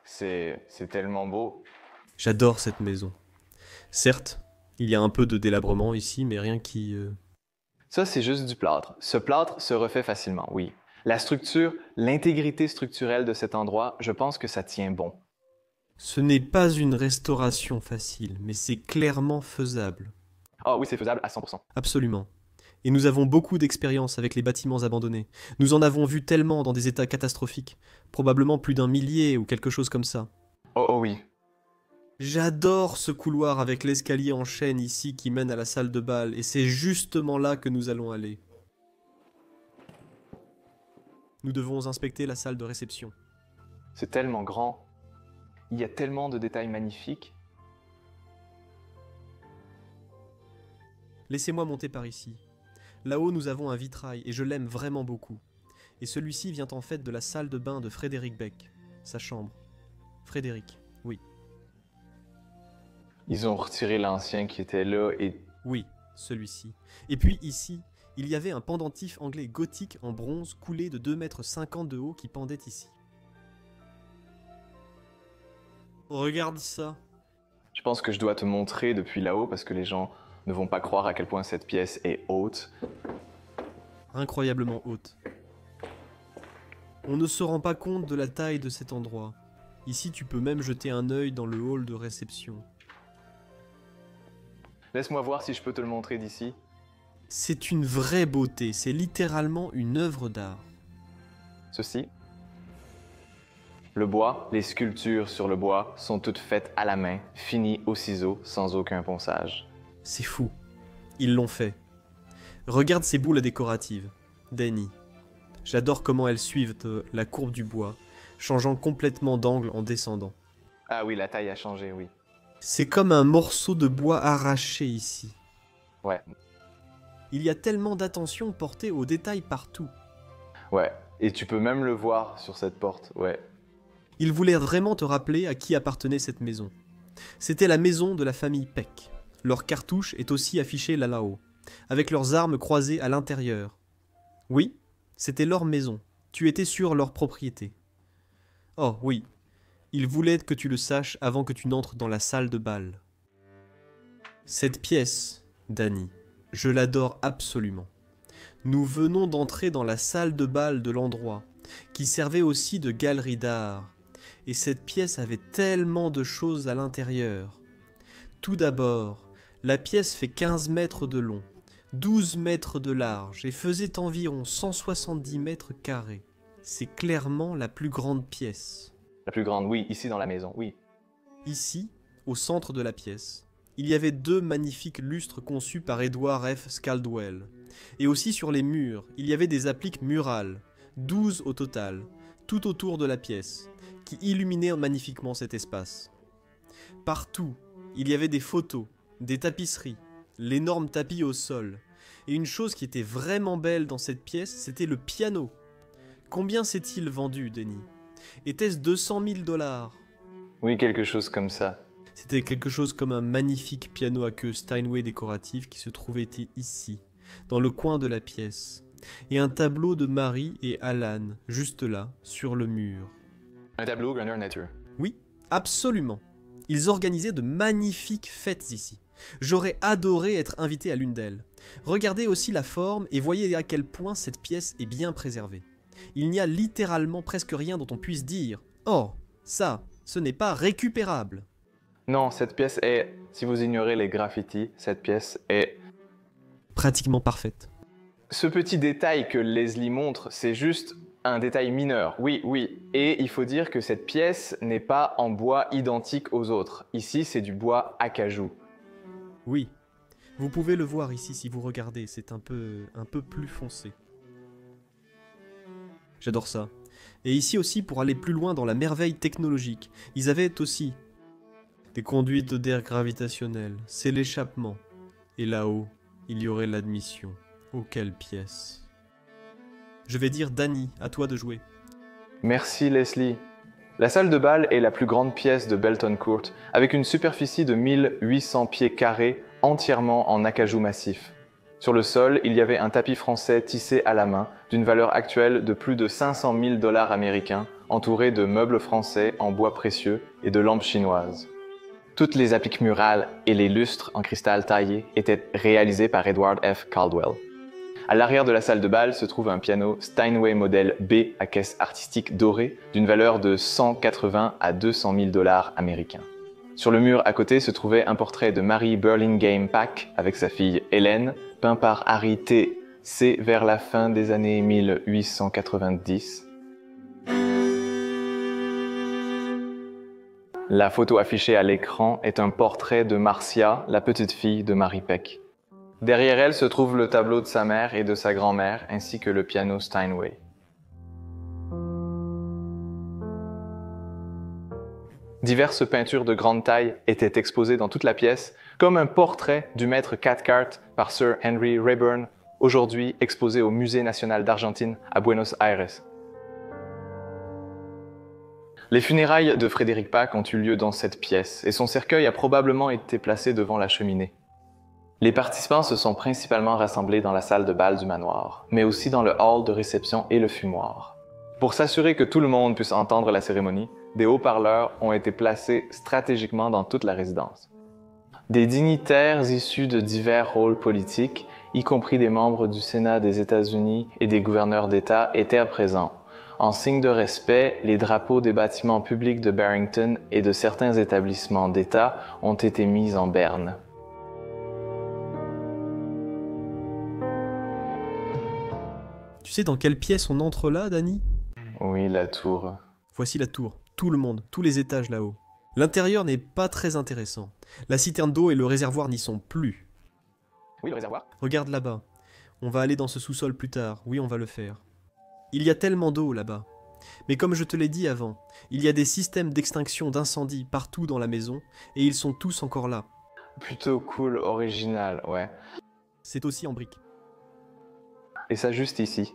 C'est tellement beau. J'adore cette maison. Certes, il y a un peu de délabrement ici, mais rien qui... Ça, c'est juste du plâtre. Ce plâtre se refait facilement, oui. La structure, l'intégrité structurelle de cet endroit, je pense que ça tient bon. Ce n'est pas une restauration facile, mais c'est clairement faisable. Ah oui, c'est faisable à 100%. Absolument. Et nous avons beaucoup d'expérience avec les bâtiments abandonnés. Nous en avons vu tellement dans des états catastrophiques. Probablement plus d'un millier ou quelque chose comme ça. Oh oui. J'adore ce couloir avec l'escalier en chaîne ici qui mène à la salle de bal, et c'est justement là que nous allons aller. Nous devons inspecter la salle de réception. C'est tellement grand. Il y a tellement de détails magnifiques. Laissez-moi monter par ici. Là-haut, nous avons un vitrail, et je l'aime vraiment beaucoup. Et celui-ci vient en fait de la salle de bain de Frédéric Beck, sa chambre. Frédéric, oui. Ils ont retiré l'ancien qui était là et... Oui, celui-ci. Et puis ici, il y avait un pendentif anglais gothique en bronze coulé de 2,50 m de haut qui pendait ici. Regarde ça. Je pense que je dois te montrer depuis là-haut parce que les gens ne vont pas croire à quel point cette pièce est haute. Incroyablement haute. On ne se rend pas compte de la taille de cet endroit. Ici, tu peux même jeter un œil dans le hall de réception. Laisse-moi voir si je peux te le montrer d'ici. C'est une vraie beauté, c'est littéralement une œuvre d'art. Ceci. Le bois, les sculptures sur le bois sont toutes faites à la main, finies au ciseau, sans aucun ponçage. C'est fou. Ils l'ont fait. Regarde ces boules décoratives. Danny. J'adore comment elles suivent la courbe du bois, changeant complètement d'angle en descendant. Ah oui, la taille a changé, oui. C'est comme un morceau de bois arraché ici. Ouais. Il y a tellement d'attention portée aux détails partout. Ouais, et tu peux même le voir sur cette porte, ouais. Il voulait vraiment te rappeler à qui appartenait cette maison. C'était la maison de la famille Peck. Leur cartouche est aussi affichée là-haut, avec leurs armes croisées à l'intérieur. Oui, c'était leur maison. Tu étais sur leur propriété. Oh oui, il voulait que tu le saches avant que tu n'entres dans la salle de bal. Cette pièce, Danny, je l'adore absolument. Nous venons d'entrer dans la salle de bal de l'endroit, qui servait aussi de galerie d'art. Et cette pièce avait tellement de choses à l'intérieur. Tout d'abord, la pièce fait 15 mètres de long, 12 mètres de large et faisait environ 170 mètres carrés. C'est clairement la plus grande pièce. La plus grande, oui, ici dans la maison, oui. Ici, au centre de la pièce, il y avait 2 magnifiques lustres conçus par Edward F. Scaldwell. Et aussi sur les murs, il y avait des appliques murales, 12 au total, tout autour de la pièce, qui illuminaient magnifiquement cet espace. Partout, il y avait des photos, des tapisseries, l'énorme tapis au sol. Et une chose qui était vraiment belle dans cette pièce, c'était le piano. Combien s'est-il vendu, Denis? Était-ce 200 000 $? Oui, quelque chose comme ça. C'était quelque chose comme un magnifique piano à queue Steinway décoratif qui se trouvait ici, dans le coin de la pièce, et un tableau de Marie et Alan, juste là, sur le mur. Un tableau grandeur nature. Oui, absolument. Ils organisaient de magnifiques fêtes ici. J'aurais adoré être invité à l'une d'elles. Regardez aussi la forme et voyez à quel point cette pièce est bien préservée. Il n'y a littéralement presque rien dont on puisse dire « Oh, ça, ce n'est pas récupérable ». Non, cette pièce est, si vous ignorez les graffitis, cette pièce est... Pratiquement parfaite. Ce petit détail que Leslie montre, c'est juste un détail mineur, oui. Et il faut dire que cette pièce n'est pas en bois identique aux autres. Ici, c'est du bois acajou. Oui, vous pouvez le voir ici si vous regardez, c'est un peu plus foncé. J'adore ça. Et ici aussi, pour aller plus loin dans la merveille technologique, ils avaient aussi des conduites d'air gravitationnel, c'est l'échappement. Et là-haut, il y aurait l'admission. Oh, quelle pièce. Je vais dire Danny, à toi de jouer. Merci Leslie. La salle de bal est la plus grande pièce de Belton Court, avec une superficie de 1800 pieds carrés entièrement en acajou massif. Sur le sol, il y avait un tapis français tissé à la main, d'une valeur actuelle de plus de 500 000 $ américains, entouré de meubles français en bois précieux et de lampes chinoises. Toutes les appliques murales et les lustres en cristal taillé étaient réalisés par Edward F. Caldwell. À l'arrière de la salle de bal se trouve un piano Steinway modèle B à caisse artistique dorée d'une valeur de 180 à 200 000 $ américains. Sur le mur à côté se trouvait un portrait de Mary Burlingame Pack avec sa fille Hélène, peint par Harry T. C. vers la fin des années 1890. La photo affichée à l'écran est un portrait de Marcia, la petite fille de Mary Peck. Derrière elle se trouve le tableau de sa mère et de sa grand-mère, ainsi que le piano Steinway. Diverses peintures de grande taille étaient exposées dans toute la pièce, comme un portrait du maître Cathcart par Sir Henry Raeburn, aujourd'hui exposé au Musée national d'Argentine à Buenos Aires. Les funérailles de Frédéric Pack ont eu lieu dans cette pièce, et son cercueil a probablement été placé devant la cheminée. Les participants se sont principalement rassemblés dans la salle de bal du manoir, mais aussi dans le hall de réception et le fumoir. Pour s'assurer que tout le monde puisse entendre la cérémonie, des haut-parleurs ont été placés stratégiquement dans toute la résidence. Des dignitaires issus de divers rôles politiques, y compris des membres du Sénat des États-Unis et des gouverneurs d'État, étaient présents. En signe de respect, les drapeaux des bâtiments publics de Barrington et de certains établissements d'État ont été mis en berne. Tu sais dans quelle pièce on entre là, Danny? Oui, la tour. Voici la tour. Tout le monde, tous les étages là-haut. L'intérieur n'est pas très intéressant. La citerne d'eau et le réservoir n'y sont plus. Oui, le réservoir. Regarde là-bas. On va aller dans ce sous-sol plus tard. Oui, on va le faire. Il y a tellement d'eau là-bas. Mais comme je te l'ai dit avant, il y a des systèmes d'extinction d'incendie partout dans la maison, et ils sont tous encore là. Plutôt cool, original, ouais. C'est aussi en briques. Et ça juste ici.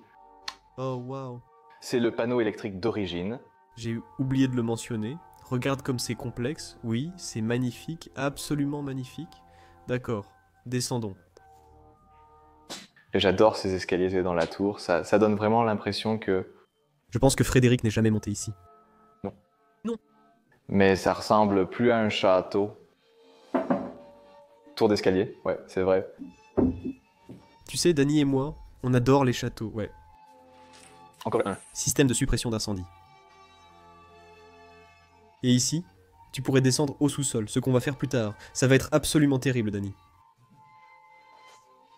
Oh, waouh. C'est le panneau électrique d'origine. J'ai oublié de le mentionner. Regarde comme c'est complexe. Oui, c'est magnifique, absolument magnifique. D'accord, descendons. Et j'adore ces escaliers dans la tour. Ça donne vraiment l'impression que... Je pense que Frédéric n'est jamais monté ici. Non. Non. Mais ça ressemble plus à un château. Tour d'escalier, ouais, c'est vrai. Tu sais, Danny et moi, on adore les châteaux, ouais. Encore un. Système de suppression d'incendie. Et ici, tu pourrais descendre au sous-sol, ce qu'on va faire plus tard. Ça va être absolument terrible, Danny.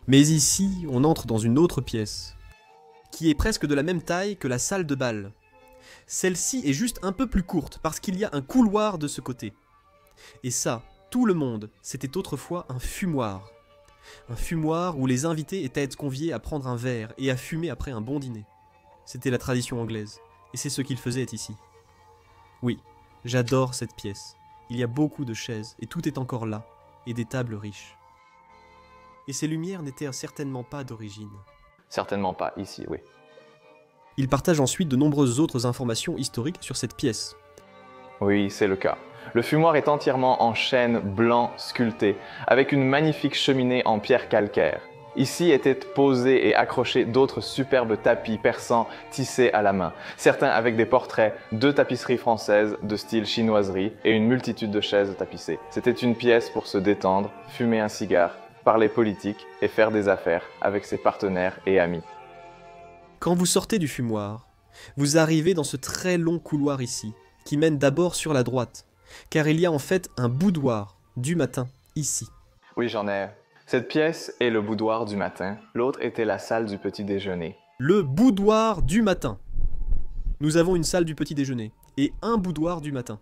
Mais ici, on entre dans une autre pièce, qui est presque de la même taille que la salle de bal. Celle-ci est juste un peu plus courte, parce qu'il y a un couloir de ce côté. Et ça, tout le monde, c'était autrefois un fumoir. Un fumoir où les invités étaient conviés à prendre un verre et à fumer après un bon dîner. C'était la tradition anglaise, et c'est ce qu'ils faisaient ici. Oui, j'adore cette pièce. Il y a beaucoup de chaises, et tout est encore là, et des tables riches. Et ces lumières n'étaient certainement pas d'origine. Certainement pas, ici, oui. Il partage ensuite de nombreuses autres informations historiques sur cette pièce. Oui, c'est le cas. Le fumoir est entièrement en chêne blanc sculpté, avec une magnifique cheminée en pierre calcaire. Ici étaient posés et accrochés d'autres superbes tapis persans tissés à la main, certains avec des portraits, 2 tapisseries françaises de style chinoiserie et une multitude de chaises tapissées. C'était une pièce pour se détendre, fumer un cigare, parler politique et faire des affaires avec ses partenaires et amis. Quand vous sortez du fumoir, vous arrivez dans ce très long couloir ici, qui mène d'abord sur la droite, car il y a en fait un boudoir du matin ici. Oui, j'en ai. Cette pièce est le boudoir du matin, l'autre était la salle du petit déjeuner. Le boudoir du matin. Nous avons une salle du petit déjeuner et un boudoir du matin.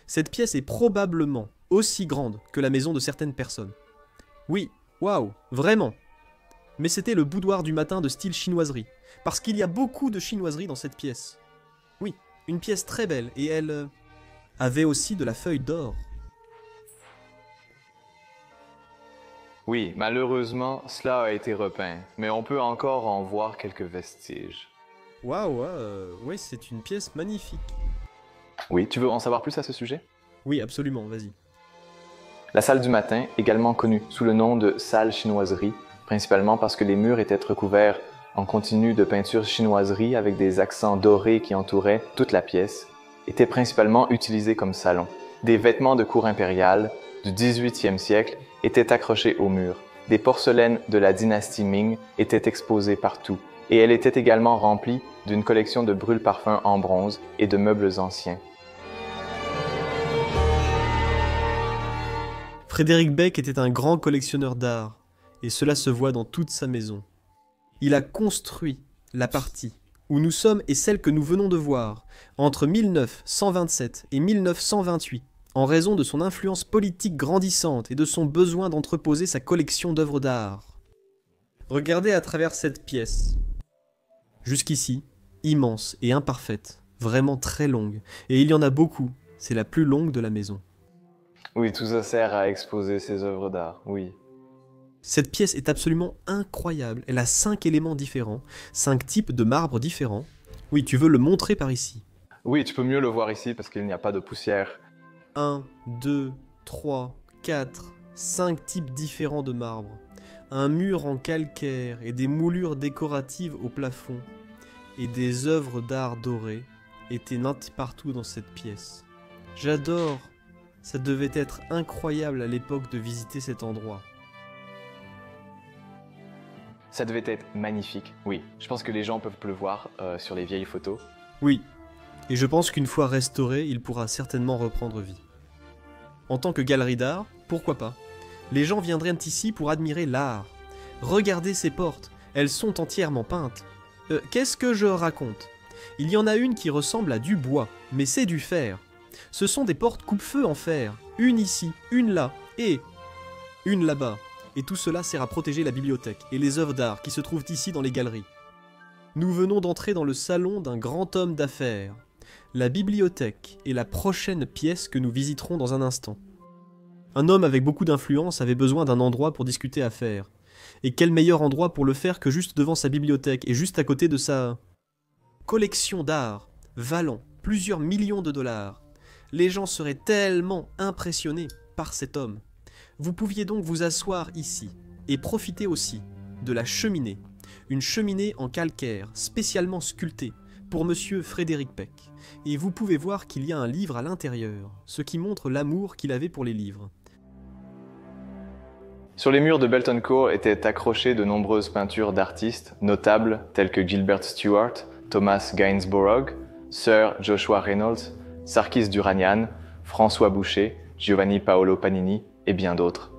Cette pièce est probablement aussi grande que la maison de certaines personnes. Oui, waouh, vraiment. Mais c'était le boudoir du matin de style chinoiserie, parce qu'il y a beaucoup de chinoiserie dans cette pièce. Oui, une pièce très belle, et elle avait aussi de la feuille d'or. Oui, malheureusement, cela a été repeint, mais on peut encore en voir quelques vestiges. Waouh, ouais, c'est une pièce magnifique. Oui, tu veux en savoir plus à ce sujet? Oui, absolument, vas-y. La salle du matin, également connue sous le nom de salle chinoiserie, principalement parce que les murs étaient recouverts en continu de peinture chinoiserie avec des accents dorés qui entouraient toute la pièce, était principalement utilisée comme salon. Des vêtements de cour impériale du XVIIIe siècle étaient accrochés au mur. Des porcelaines de la dynastie Ming étaient exposées partout, et elle était également remplie d'une collection de brûle-parfums en bronze et de meubles anciens. Frédéric Beck était un grand collectionneur d'art, et cela se voit dans toute sa maison. Il a construit la partie où nous sommes et celle que nous venons de voir, entre 1927 et 1928, en raison de son influence politique grandissante et de son besoin d'entreposer sa collection d'œuvres d'art. Regardez à travers cette pièce. Jusqu'ici, immense et imparfaite, vraiment très longue, et il y en a beaucoup, c'est la plus longue de la maison. Oui, tout ça sert à exposer ses œuvres d'art, oui. Cette pièce est absolument incroyable, elle a 5 éléments différents, 5 types de marbre différents. Oui, tu veux le montrer par ici. Oui, tu peux mieux le voir ici parce qu'il n'y a pas de poussière. 1, 2, 3, 4, 5 types différents de marbre. Un mur en calcaire et des moulures décoratives au plafond. Et des œuvres d'art dorées étaient notées partout dans cette pièce. J'adore. Ça devait être incroyable à l'époque de visiter cet endroit. Ça devait être magnifique, oui. Je pense que les gens peuvent le voir sur les vieilles photos. Oui, et je pense qu'une fois restauré, il pourra certainement reprendre vie. En tant que galerie d'art, pourquoi pas? Les gens viendraient ici pour admirer l'art. Regardez ces portes, elles sont entièrement peintes. Qu'est-ce que je raconte? Il y en a une qui ressemble à du bois, mais c'est du fer. Ce sont des portes coupe-feu en fer, une ici, une là, et une là-bas. Et tout cela sert à protéger la bibliothèque et les œuvres d'art qui se trouvent ici dans les galeries. Nous venons d'entrer dans le salon d'un grand homme d'affaires. La bibliothèque est la prochaine pièce que nous visiterons dans un instant. Un homme avec beaucoup d'influence avait besoin d'un endroit pour discuter affaires. Et quel meilleur endroit pour le faire que juste devant sa bibliothèque et juste à côté de sa collection d'art, valant plusieurs millions de dollars. Les gens seraient tellement impressionnés par cet homme. Vous pouviez donc vous asseoir ici et profiter aussi de la cheminée. Une cheminée en calcaire spécialement sculptée pour monsieur Frédéric Beck. Et vous pouvez voir qu'il y a un livre à l'intérieur, ce qui montre l'amour qu'il avait pour les livres. Sur les murs de Belton Court étaient accrochées de nombreuses peintures d'artistes notables tels que Gilbert Stuart, Thomas Gainsborough, Sir Joshua Reynolds, Sarkis Duranian, François Boucher, Giovanni Paolo Panini et bien d'autres.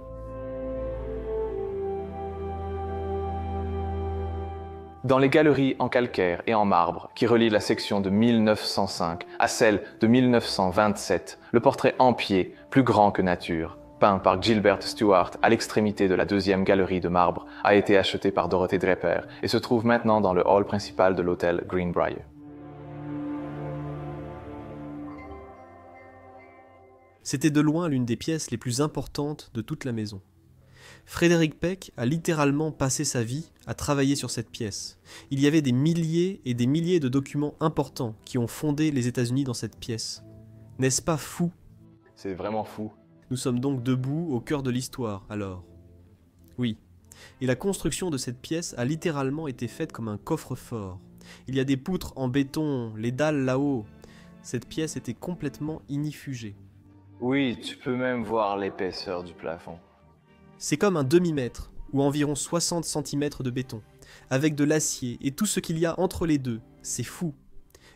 Dans les galeries en calcaire et en marbre qui relient la section de 1905 à celle de 1927, le portrait en pied, plus grand que nature, peint par Gilbert Stuart à l'extrémité de la deuxième galerie de marbre, a été acheté par Dorothée Draper et se trouve maintenant dans le hall principal de l'hôtel Greenbrier. C'était de loin l'une des pièces les plus importantes de toute la maison. Frédéric Beck a littéralement passé sa vie à travailler sur cette pièce. Il y avait des milliers et des milliers de documents importants qui ont fondé les États-Unis dans cette pièce. N'est-ce pas fou? C'est vraiment fou. Nous sommes donc debout au cœur de l'histoire, alors. Oui. Et la construction de cette pièce a littéralement été faite comme un coffre-fort. Il y a des poutres en béton, les dalles là-haut. Cette pièce était complètement ignifugée. Oui, tu peux même voir l'épaisseur du plafond. C'est comme un demi-mètre, ou environ 60 cm de béton, avec de l'acier et tout ce qu'il y a entre les deux. C'est fou.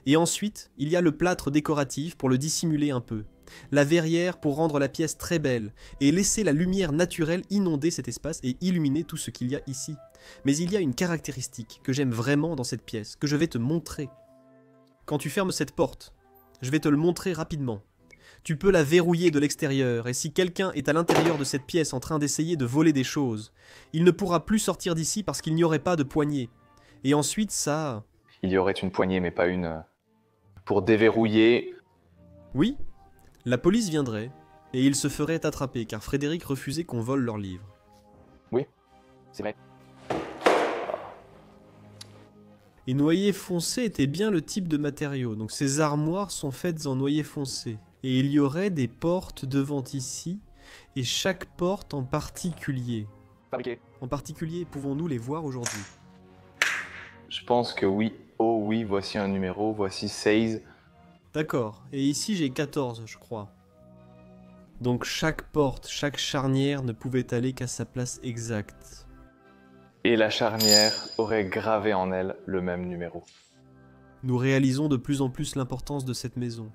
Et ensuite, il y a le plâtre décoratif pour le dissimuler un peu, la verrière pour rendre la pièce très belle, et laisser la lumière naturelle inonder cet espace et illuminer tout ce qu'il y a ici. Mais il y a une caractéristique que j'aime vraiment dans cette pièce, que je vais te montrer. Quand tu fermes cette porte, je vais te le montrer rapidement. Tu peux la verrouiller de l'extérieur, et si quelqu'un est à l'intérieur de cette pièce en train d'essayer de voler des choses, il ne pourra plus sortir d'ici parce qu'il n'y aurait pas de poignée. Et ensuite, ça... Il y aurait une poignée, mais pas une... Pour déverrouiller... Oui, la police viendrait, et ils se feraient attraper, car Frédéric refusait qu'on vole leurs livres. Oui, c'est vrai. Et noyer foncé était bien le type de matériau, donc ces armoires sont faites en noyer foncé. Et il y aurait des portes devant ici, et chaque porte en particulier. Fabriqué. En particulier, pouvons-nous les voir aujourd'hui? Je pense que oui. Oh oui, voici un numéro, voici 16. D'accord, et ici j'ai 14, je crois. Donc chaque porte, chaque charnière ne pouvait aller qu'à sa place exacte. Et la charnière aurait gravé en elle le même numéro. Nous réalisons de plus en plus l'importance de cette maison.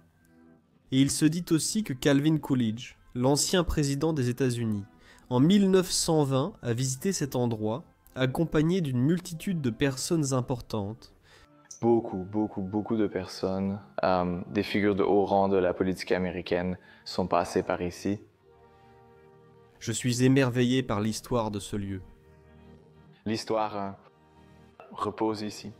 Et il se dit aussi que Calvin Coolidge, l'ancien président des États-Unis, en 1920 a visité cet endroit, accompagné d'une multitude de personnes importantes. Beaucoup de personnes, des figures de haut rang de la politique américaine sont passées par ici. Je suis émerveillé par l'histoire de ce lieu. L'histoire repose ici.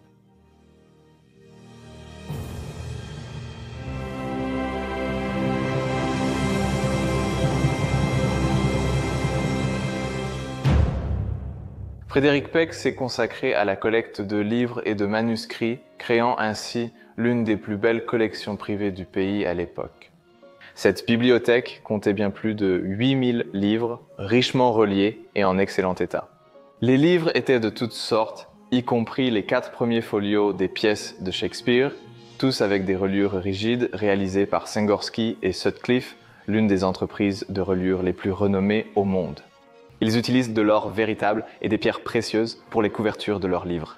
Frédéric Peck s'est consacré à la collecte de livres et de manuscrits, créant ainsi l'une des plus belles collections privées du pays à l'époque. Cette bibliothèque comptait bien plus de 8000 livres, richement reliés et en excellent état. Les livres étaient de toutes sortes, y compris les 4 premiers folios des pièces de Shakespeare, tous avec des reliures rigides réalisées par Sengorsky et Sutcliffe, l'une des entreprises de reliure les plus renommées au monde. Ils utilisent de l'or véritable et des pierres précieuses pour les couvertures de leurs livres.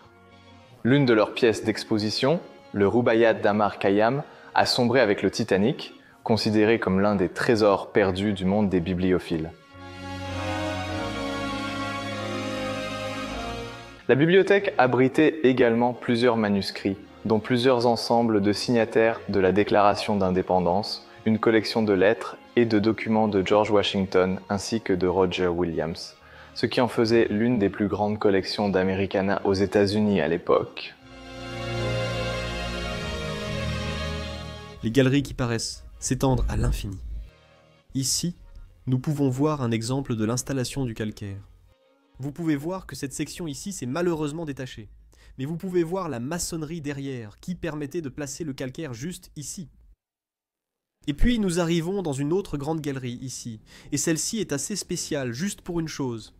L'une de leurs pièces d'exposition, le Rubaiyat d'Amar Khayyam, a sombré avec le Titanic, considéré comme l'un des trésors perdus du monde des bibliophiles. La bibliothèque abritait également plusieurs manuscrits, dont plusieurs ensembles de signataires de la Déclaration d'indépendance, une collection de lettres et de documents de George Washington ainsi que de Roger Williams, ce qui en faisait l'une des plus grandes collections d'Americana aux États-Unis à l'époque. Les galeries qui paraissent s'étendre à l'infini. Ici, nous pouvons voir un exemple de l'installation du calcaire. Vous pouvez voir que cette section ici s'est malheureusement détachée, mais vous pouvez voir la maçonnerie derrière qui permettait de placer le calcaire juste ici. Et puis nous arrivons dans une autre grande galerie ici, et celle-ci est assez spéciale, juste pour une chose.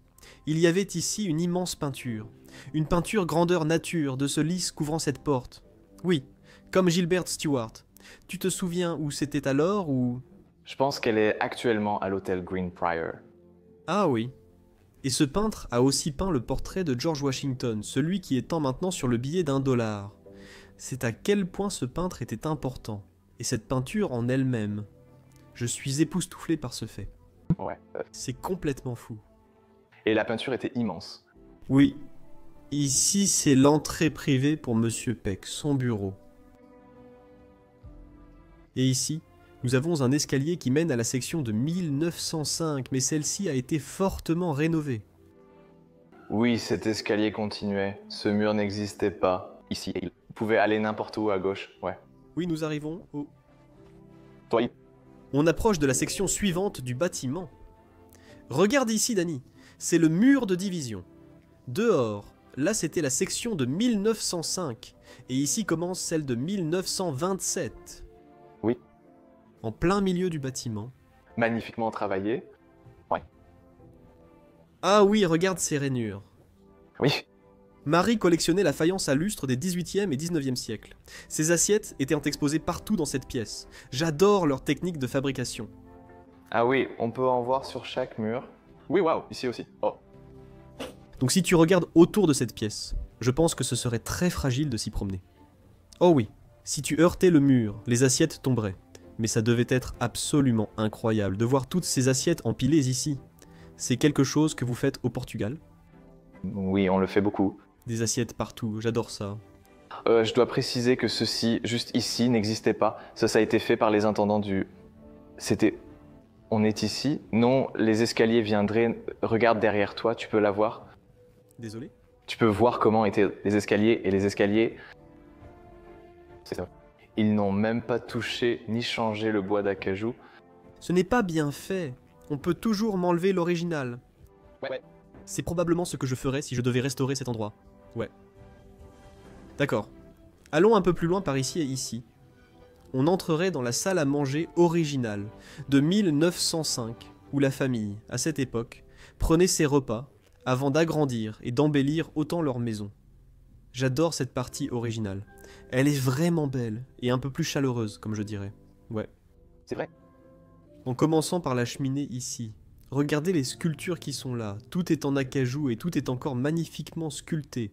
Il y avait ici une immense peinture, une peinture grandeur nature de ce lys couvrant cette porte. Oui, comme Gilbert Stuart. Tu te souviens où c'était alors ou... Je pense qu'elle est actuellement à l'hôtel Greenbrier. Ah oui. Et ce peintre a aussi peint le portrait de George Washington, celui qui étend maintenant sur le billet d'$1. C'est à quel point ce peintre était important. Et cette peinture en elle-même. Je suis époustouflé par ce fait. Ouais. C'est complètement fou. Et la peinture était immense. Oui. Ici, c'est l'entrée privée pour Monsieur Peck, son bureau. Et ici, nous avons un escalier qui mène à la section de 1905, mais celle-ci a été fortement rénovée. Oui, cet escalier continuait. Ce mur n'existait pas. Ici, il pouvait aller n'importe où à gauche. Ouais. Oui, nous arrivons au... Toi, On approche de la section suivante du bâtiment. Regarde ici, Danny. C'est le mur de division. Dehors, là c'était la section de 1905. Et ici commence celle de 1927. Oui. En plein milieu du bâtiment. magnifiquement travaillé. Ouais. Ah oui, regarde ces rainures. Oui. Marie collectionnait la faïence à lustre des 18e et 19e siècles. Ces assiettes étaient exposées partout dans cette pièce. J'adore leur technique de fabrication. Ah oui, on peut en voir sur chaque mur. Oui, waouh, ici aussi. Oh. Donc si tu regardes autour de cette pièce, je pense que ce serait très fragile de s'y promener. Oh oui, si tu heurtais le mur, les assiettes tomberaient. Mais ça devait être absolument incroyable de voir toutes ces assiettes empilées ici. C'est quelque chose que vous faites au Portugal? Oui, on le fait beaucoup. Des assiettes partout, j'adore ça. Je dois préciser que ceci, juste ici, n'existait pas. Ça a été fait par les intendants du... C'était... On est ici. Non, les escaliers viendraient... Regarde derrière toi, tu peux la voir. Désolé? Tu peux voir comment étaient les escaliers, et les escaliers... C'est ça. Ils n'ont même pas touché ni changé le bois d'acajou. Ce n'est pas bien fait. On peut toujours m'enlever l'original. Ouais. C'est probablement ce que je ferais si je devais restaurer cet endroit. Ouais. D'accord. Allons un peu plus loin par ici et ici. On entrerait dans la salle à manger originale de 1905, où la famille, à cette époque, prenait ses repas avant d'agrandir et d'embellir autant leur maison. J'adore cette partie originale. Elle est vraiment belle et un peu plus chaleureuse, comme je dirais. Ouais. C'est vrai. En commençant par la cheminée ici. Regardez les sculptures qui sont là. Tout est en acajou et tout est encore magnifiquement sculpté.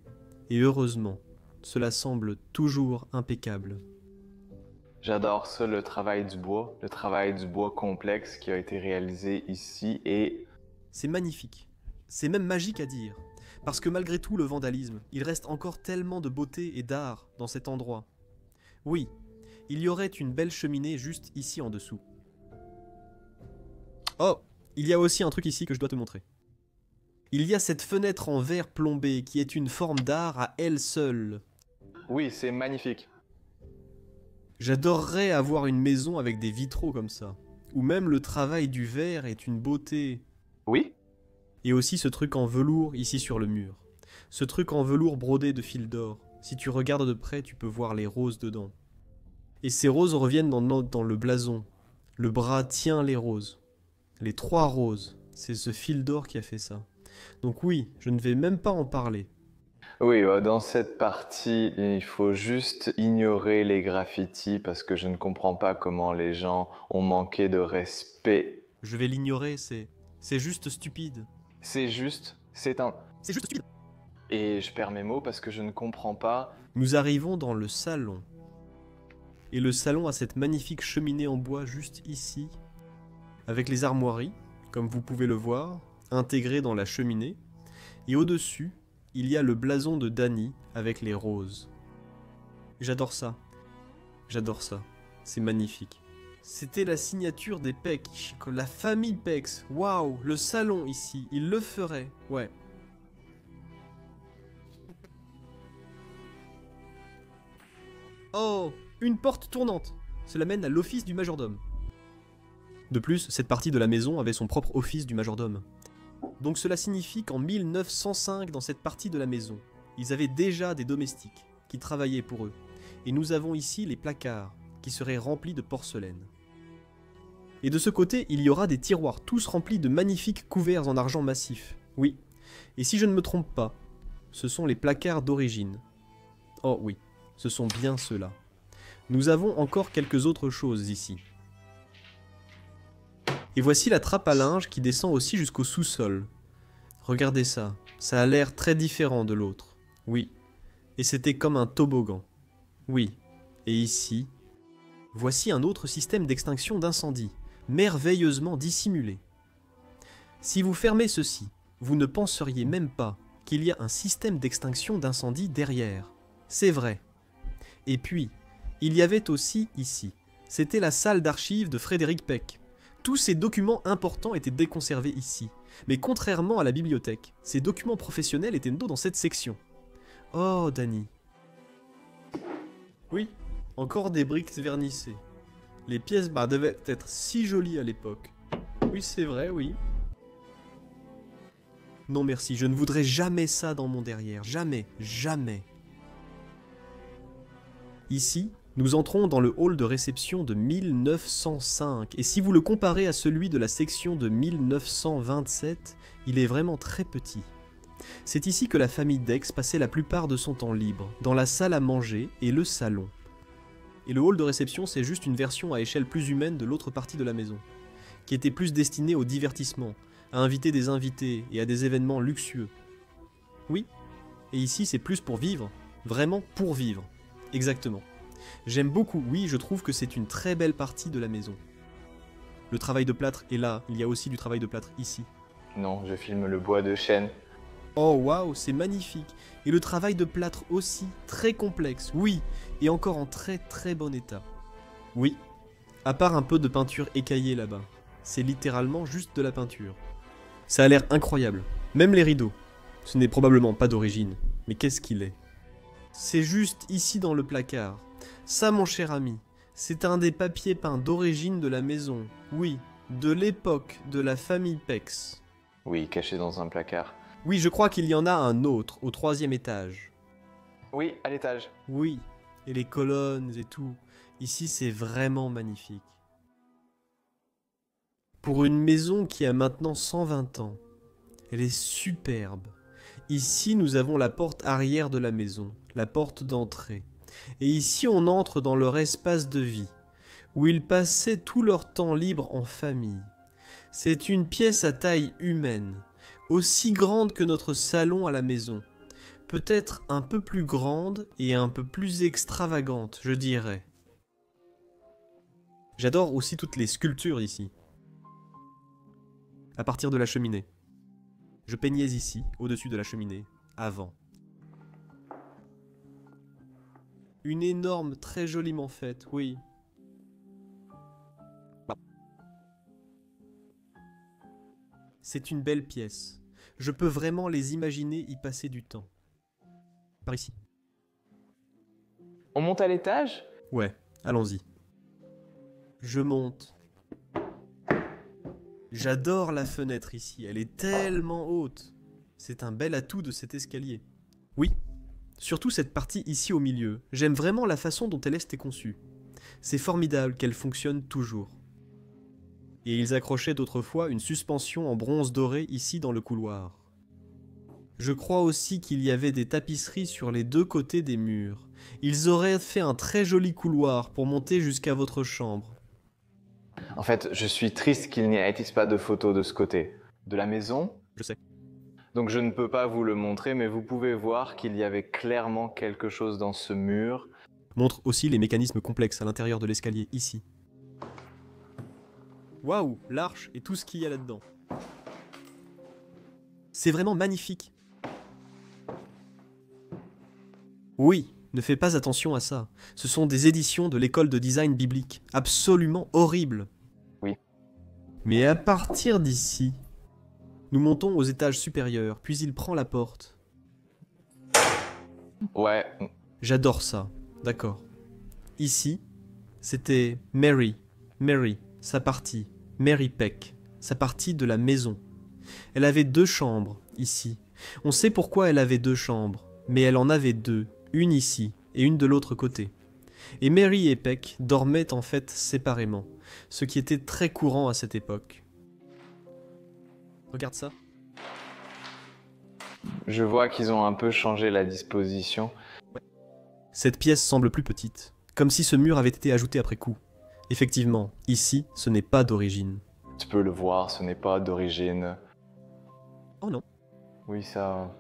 Et heureusement, cela semble toujours impeccable. J'adore ça, le travail du bois complexe qui a été réalisé ici et... C'est magnifique. C'est même magique à dire. Parce que malgré tout le vandalisme, il reste encore tellement de beauté et d'art dans cet endroit. Oui, il y aurait une belle cheminée juste ici en dessous. Oh, il y a aussi un truc ici que je dois te montrer. Il y a cette fenêtre en verre plombé qui est une forme d'art à elle seule. Oui, c'est magnifique. J'adorerais avoir une maison avec des vitraux comme ça. Ou même le travail du verre est une beauté. Oui? Et aussi ce truc en velours ici sur le mur. Ce truc en velours brodé de fil d'or. Si tu regardes de près, tu peux voir les roses dedans. Et ces roses reviennent dans le blason. Le bras tient les roses. Les 3 roses. C'est ce fil d'or qui a fait ça. Donc oui, je ne vais même pas en parler. Oui, dans cette partie, il faut juste ignorer les graffitis parce que je ne comprends pas comment les gens ont manqué de respect. Je vais l'ignorer, c'est juste stupide. C'est juste stupide. Et je perds mes mots parce que je ne comprends pas. Nous arrivons dans le salon. Et le salon a cette magnifique cheminée en bois juste ici, avec les armoiries, comme vous pouvez le voir, intégrées dans la cheminée. Et au-dessus, il y a le blason de Dany avec les roses. J'adore ça. J'adore ça. C'est magnifique. C'était la signature des Peck, la famille Pex. Waouh, le salon ici, il le ferait. Ouais. Oh, une porte tournante. Cela mène à l'office du majordome. De plus, cette partie de la maison avait son propre office du majordome. Donc cela signifie qu'en 1905, dans cette partie de la maison, ils avaient déjà des domestiques qui travaillaient pour eux. Et nous avons ici les placards, qui seraient remplis de porcelaine. Et de ce côté, il y aura des tiroirs tous remplis de magnifiques couverts en argent massif. Oui. Et si je ne me trompe pas, ce sont les placards d'origine. Oh oui, ce sont bien ceux-là. Nous avons encore quelques autres choses ici. Et voici la trappe à linge qui descend aussi jusqu'au sous-sol. Regardez ça, ça a l'air très différent de l'autre. Oui, et c'était comme un toboggan. Oui, et ici, voici un autre système d'extinction d'incendie, merveilleusement dissimulé. Si vous fermez ceci, vous ne penseriez même pas qu'il y a un système d'extinction d'incendie derrière. C'est vrai. Et puis, il y avait aussi ici, c'était la salle d'archives de Frédéric Peck. Tous ces documents importants étaient déconservés ici. Mais contrairement à la bibliothèque, ces documents professionnels étaient dans cette section. Oh, Dany. Oui, encore des briques vernissées. Les pièces devaient être si jolies à l'époque. Oui, c'est vrai, oui. Non merci, je ne voudrais jamais ça dans mon derrière. Jamais, jamais. Ici, Nous entrons dans le hall de réception de 1905, et si vous le comparez à celui de la section de 1927, il est vraiment très petit. C'est ici que la famille Dex passait la plupart de son temps libre, dans la salle à manger et le salon. Et le hall de réception, c'est juste une version à échelle plus humaine de l'autre partie de la maison, qui était plus destinée au divertissement, à inviter des invités et à des événements luxueux. Oui, et ici c'est plus pour vivre, vraiment pour vivre, exactement. J'aime beaucoup, oui, je trouve que c'est une très belle partie de la maison. Le travail de plâtre est là, il y a aussi du travail de plâtre ici. Non, je filme le bois de chêne. Oh waouh, c'est magnifique. Et le travail de plâtre aussi, très complexe, oui, et encore en très très bon état. Oui, à part un peu de peinture écaillée là-bas. C'est littéralement juste de la peinture. Ça a l'air incroyable, même les rideaux. Ce n'est probablement pas d'origine, mais qu'est-ce qu'il est? C'est juste ici dans le placard. Ça, mon cher ami, c'est un des papiers peints d'origine de la maison. Oui, de l'époque de la famille Pex. Oui, caché dans un placard. Oui, je crois qu'il y en a un autre, au 3e étage. Oui, à l'étage. Oui, et les colonnes et tout. Ici, c'est vraiment magnifique. Pour une maison qui a maintenant 120 ans, elle est superbe. Ici, nous avons la porte arrière de la maison, la porte d'entrée. Et ici, on entre dans leur espace de vie, où ils passaient tout leur temps libre en famille. C'est une pièce à taille humaine, aussi grande que notre salon à la maison. Peut-être un peu plus grande et un peu plus extravagante, je dirais. J'adore aussi toutes les sculptures ici. À partir de la cheminée. Je peignais ici, au-dessus de la cheminée, avant. Une énorme, très joliment faite, oui. C'est une belle pièce. Je peux vraiment les imaginer y passer du temps. Par ici. On monte à l'étage? Ouais, allons-y. Je monte. J'adore la fenêtre ici, elle est tellement haute. C'est un bel atout de cet escalier. Oui, surtout cette partie ici au milieu. J'aime vraiment la façon dont elle est conçue. C'est formidable qu'elle fonctionne toujours. Et ils accrochaient d'autrefois une suspension en bronze doré ici dans le couloir. Je crois aussi qu'il y avait des tapisseries sur les deux côtés des murs. Ils auraient fait un très joli couloir pour monter jusqu'à votre chambre. En fait, je suis triste qu'il n'y ait pas de photos de ce côté. De la maison? Je sais. Donc je ne peux pas vous le montrer, mais vous pouvez voir qu'il y avait clairement quelque chose dans ce mur. Montre aussi les mécanismes complexes à l'intérieur de l'escalier, ici. Waouh, l'arche et tout ce qu'il y a là-dedans. C'est vraiment magnifique. Oui, ne fais pas attention à ça. Ce sont des éditions de l'école de design biblique. Absolument horribles. Oui. Mais à partir d'ici, nous montons aux étages supérieurs, puis il prend la porte. Ouais. J'adore ça. D'accord. Ici, c'était Mary, sa partie. Mary Peck, sa partie de la maison. Elle avait 2 chambres, ici. On sait pourquoi elle avait 2 chambres, mais elle en avait 2, une ici et une de l'autre côté. Et Mary et Peck dormaient en fait séparément, ce qui était très courant à cette époque. Regarde ça. Je vois qu'ils ont un peu changé la disposition. Cette pièce semble plus petite, comme si ce mur avait été ajouté après coup. Effectivement, ici, ce n'est pas d'origine. Tu peux le voir, ce n'est pas d'origine. Oh non. Oui, ça...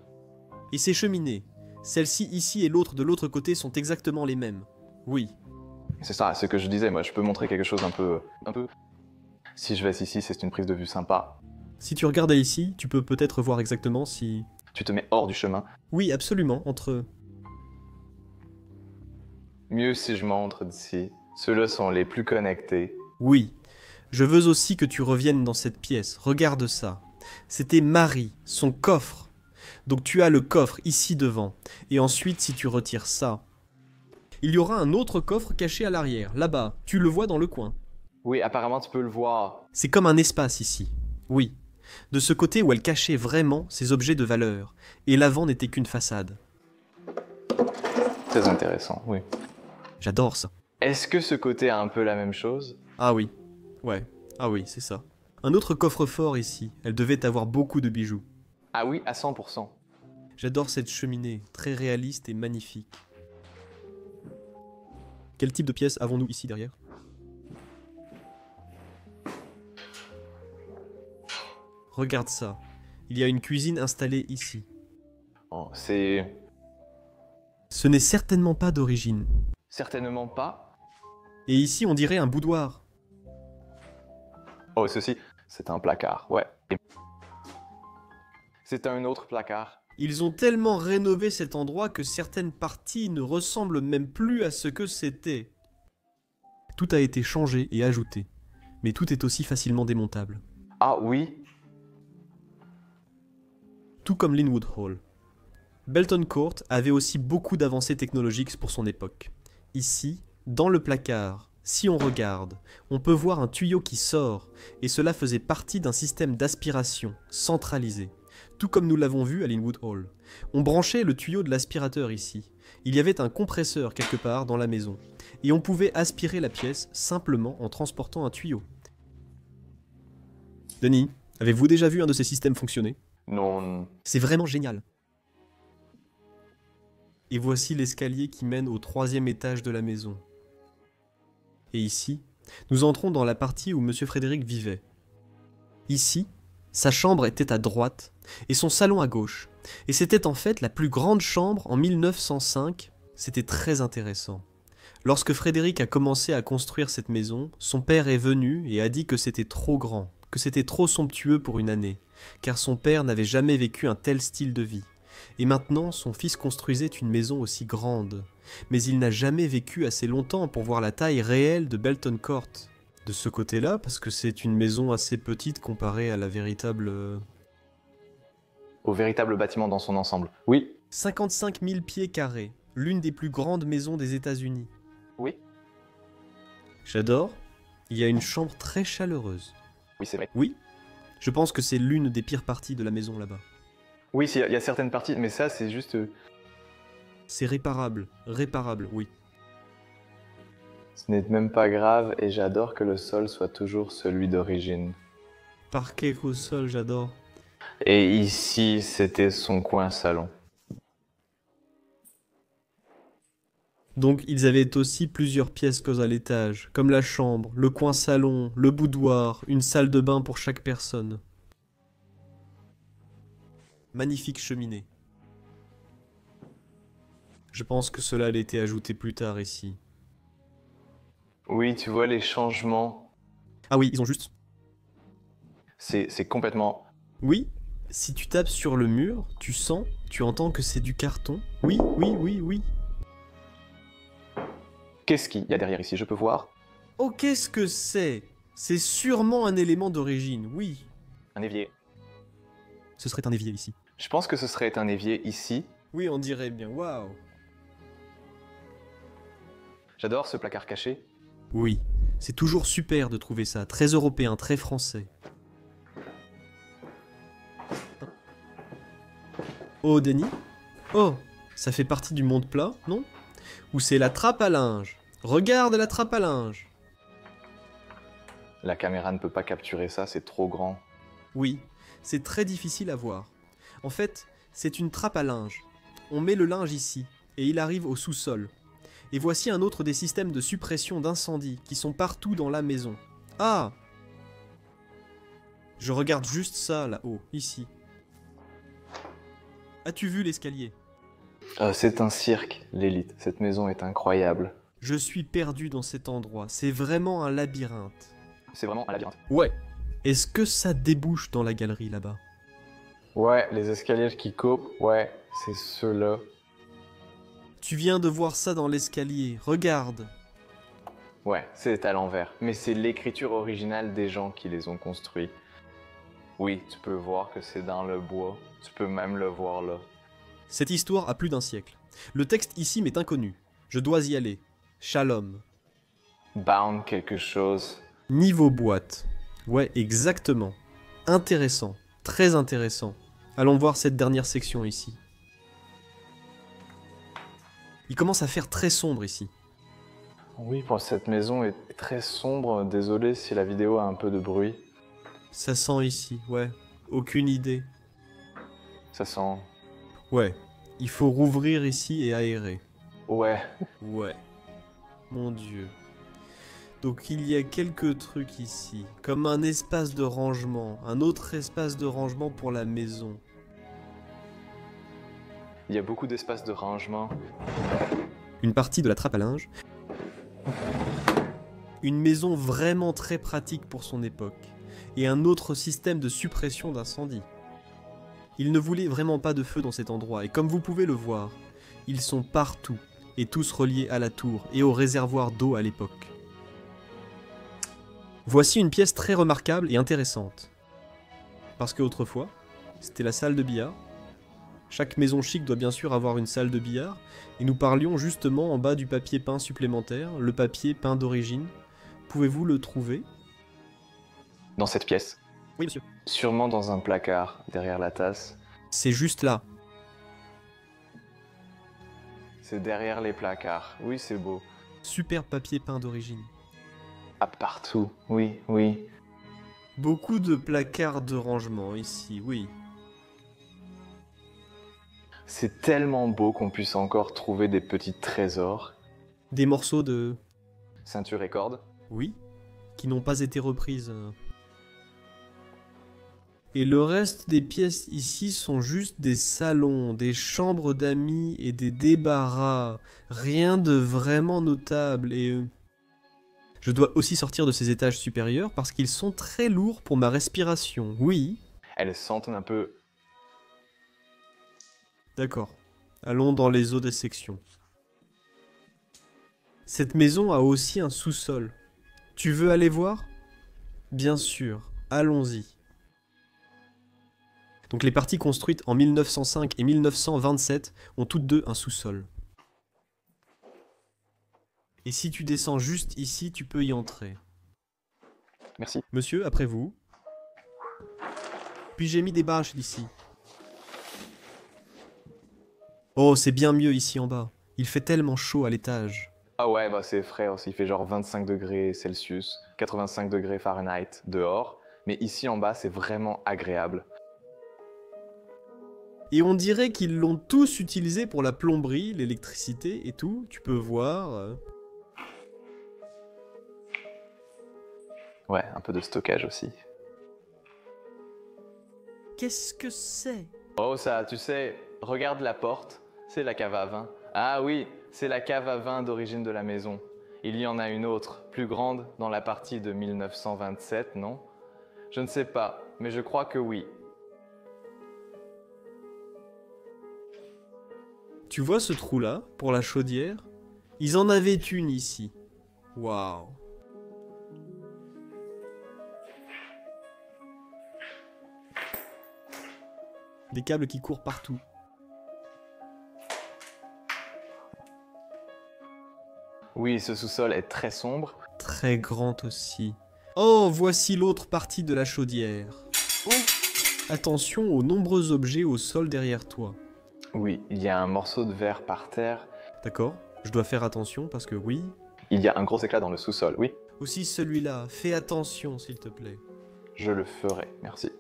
Et ces cheminées, celle-ci ici et l'autre de l'autre côté sont exactement les mêmes. Oui. C'est ça, ce que je disais, moi, je peux montrer quelque chose un peu... Si je vais ici, c'est une prise de vue sympa. Si tu regardais ici, tu peux peut-être voir exactement si... Tu te mets hors du chemin. Oui, absolument, entre... Mieux si je montre d'ici. Ceux-là sont les plus connectés. Oui. Je veux aussi que tu reviennes dans cette pièce. Regarde ça. C'était Marie, son coffre. Donc tu as le coffre ici devant. Et ensuite, si tu retires ça, il y aura un autre coffre caché à l'arrière, là-bas. Tu le vois dans le coin. Oui, apparemment tu peux le voir. C'est comme un espace ici. Oui. De ce côté où elle cachait vraiment ses objets de valeur. Et l'avant n'était qu'une façade. Très intéressant, oui. J'adore ça. Est-ce que ce côté a un peu la même chose? Ah oui. Ouais. Ah oui, c'est ça. Un autre coffre-fort ici. Elle devait avoir beaucoup de bijoux. Ah oui, à 100%. J'adore cette cheminée, très réaliste et magnifique. Quel type de pièces avons-nous ici derrière? Regarde ça. Il y a une cuisine installée ici. Oh, c'est Ce n'est certainement pas d'origine. certainement pas. Et ici, on dirait un boudoir. Oh, ceci, c'est un placard, ouais. C'est un autre placard. Ils ont tellement rénové cet endroit que certaines parties ne ressemblent même plus à ce que c'était. Tout a été changé et ajouté, mais tout est aussi facilement démontable. Ah oui, Tout comme Linwood Hall. Belton Court avait aussi beaucoup d'avancées technologiques pour son époque. Ici, dans le placard, si on regarde, on peut voir un tuyau qui sort, et cela faisait partie d'un système d'aspiration centralisé, tout comme nous l'avons vu à Linwood Hall. On branchait le tuyau de l'aspirateur ici. Il y avait un compresseur quelque part dans la maison, et on pouvait aspirer la pièce simplement en transportant un tuyau. Denis, avez-vous déjà vu un de ces systèmes fonctionner? non. C'est vraiment génial. Et voici l'escalier qui mène au 3e étage de la maison. Et ici, nous entrons dans la partie où M. Frédéric vivait. Ici, sa chambre était à droite et son salon à gauche. Et c'était en fait la plus grande chambre en 1905. C'était très intéressant. Lorsque Frédéric a commencé à construire cette maison, son père est venu et a dit que c'était trop grand, que c'était trop somptueux pour une année, car son père n'avait jamais vécu un tel style de vie. Et maintenant, son fils construisait une maison aussi grande. Mais il n'a jamais vécu assez longtemps pour voir la taille réelle de Belton Court. De ce côté-là, parce que c'est une maison assez petite comparée à la véritable... Au véritable bâtiment dans son ensemble. Oui, 55 000 pieds carrés, l'une des plus grandes maisons des États-Unis. oui, J'adore. Il y a une chambre très chaleureuse. oui, c'est vrai. Oui, je pense que c'est l'une des pires parties de la maison là-bas. Oui, il y a certaines parties, mais ça, c'est juste... C'est réparable, oui. Ce n'est même pas grave et j'adore que le sol soit toujours celui d'origine. Parquet au sol, j'adore. Et ici, c'était son coin salon. Donc ils avaient aussi plusieurs pièces à l'étage, comme la chambre, le coin salon, le boudoir, une salle de bain pour chaque personne. Magnifique cheminée. Je pense que cela a été ajouté plus tard ici. Oui, tu vois les changements. Ah oui, ils ont juste... C'est complètement... Oui, si tu tapes sur le mur, tu sens, tu entends que c'est du carton. Oui, oui, oui, oui. Qu'est-ce qu'il y a derrière ici? Je peux voir Oh, qu'est-ce que c'est? C'est sûrement un élément d'origine, oui. un évier. Ce serait un évier ici. Je pense que ce serait un évier ici. Oui, on dirait bien, waouh. J'adore ce placard caché. Oui, c'est toujours super de trouver ça, très européen, très français. Oh, Denis? Oh, ça fait partie du monde plat, non? Ou c'est la trappe à linge? Regarde la trappe à linge! La caméra ne peut pas capturer ça, c'est trop grand. Oui, c'est très difficile à voir. En fait, c'est une trappe à linge. On met le linge ici, et il arrive au sous-sol. Et voici un autre des systèmes de suppression d'incendie qui sont partout dans la maison. Ah! Je regarde juste ça là-haut, ici. As-tu vu l'escalier? C'est un cirque, l'élite. Cette maison est incroyable. Je suis perdu dans cet endroit, c'est vraiment un labyrinthe. C'est vraiment un labyrinthe. Ouais. Est-ce que ça débouche dans la galerie là-bas? Ouais, les escaliers qui coupent, ouais, c'est ceux-là. Tu viens de voir ça dans l'escalier, regarde. Ouais, c'est à l'envers. Mais c'est l'écriture originale des gens qui les ont construits. Oui, tu peux voir que c'est dans le bois. Tu peux même le voir là. Cette histoire a plus d'un siècle. Le texte ici m'est inconnu. Je dois y aller. Shalom. Bound quelque chose. Niveau boîte. Ouais, exactement. Intéressant. Très intéressant. Allons voir cette dernière section ici. Il commence à faire très sombre ici. Oui, pour cette maison est très sombre. Désolé si la vidéo a un peu de bruit. Ça sent ici, ouais. Aucune idée. Ça sent... Ouais. Il faut rouvrir ici et aérer. Ouais. Ouais. Mon Dieu. Donc il y a quelques trucs ici. Comme un espace de rangement. Un autre espace de rangement pour la maison. Il y a beaucoup d'espace de rangement. Une partie de la trappe à linge. Une maison vraiment très pratique pour son époque. Et un autre système de suppression d'incendie. Il ne voulait vraiment pas de feu dans cet endroit, et comme vous pouvez le voir, ils sont partout, et tous reliés à la tour et au réservoir d'eau à l'époque. Voici une pièce très remarquable et intéressante. Parce qu'autrefois, c'était la salle de billard. Chaque maison chic doit bien sûr avoir une salle de billard, et nous parlions justement en bas du papier peint supplémentaire, le papier peint d'origine. Pouvez-vous le trouver? Dans cette pièce. Oui, monsieur. Sûrement dans un placard, derrière la tasse. C'est juste là. C'est derrière les placards. Oui, c'est beau. Super papier peint d'origine. Ah, partout. Oui, oui. Beaucoup de placards de rangement ici, oui. C'est tellement beau qu'on puisse encore trouver des petits trésors. Des morceaux de... Ceinture et corde. Oui, qui n'ont pas été reprises. Et le reste des pièces ici sont juste des salons, des chambres d'amis et des débarras. Rien de vraiment notable et... Je dois aussi sortir de ces étages supérieurs parce qu'ils sont très lourds pour ma respiration, oui. Elles sentent un peu... D'accord. Allons dans les eaux des sections. Cette maison a aussi un sous-sol. Tu veux aller voir? Bien sûr, allons-y. Donc les parties construites en 1905 et 1927 ont toutes deux un sous-sol. Et si tu descends juste ici, tu peux y entrer. Merci. Monsieur, après vous. Puis j'ai mis des bâches ici. Oh, c'est bien mieux ici en bas. Il fait tellement chaud à l'étage. Ah ouais, bah c'est frais aussi. Il fait genre 25 degrés Celsius, 85 degrés Fahrenheit dehors. Mais ici en bas, c'est vraiment agréable. Et on dirait qu'ils l'ont tous utilisé pour la plomberie, l'électricité et tout. Tu peux voir. Ouais, un peu de stockage aussi. Qu'est-ce que c'est? Oh ça, tu sais, regarde la porte, c'est la cave à vin. Ah oui, c'est la cave à vin d'origine de la maison. Il y en a une autre, plus grande, dans la partie de 1927, non? Je ne sais pas, mais je crois que oui. Tu vois ce trou-là, pour la chaudière? Ils en avaient une ici. Waouh. Des câbles qui courent partout. Oui, ce sous-sol est très sombre. Très grand aussi. Oh, voici l'autre partie de la chaudière. Oh. Attention aux nombreux objets au sol derrière toi. Oui, il y a un morceau de verre par terre. D'accord, je dois faire attention parce que oui. Il y a un gros éclat dans le sous-sol, oui. Aussi celui-là, fais attention s'il te plaît. Je le ferai, merci.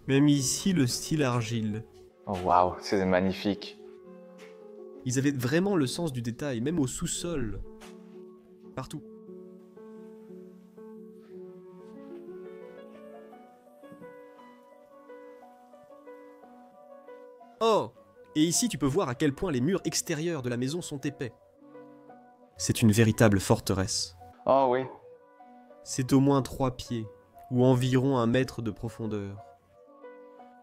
Même ici, le style argile. Oh waouh, c'est magnifique. Ils avaient vraiment le sens du détail, même au sous-sol. Partout. Oh! Et ici, tu peux voir à quel point les murs extérieurs de la maison sont épais. C'est une véritable forteresse. Oh oui. C'est au moins 3 pieds, ou environ 1 mètre de profondeur.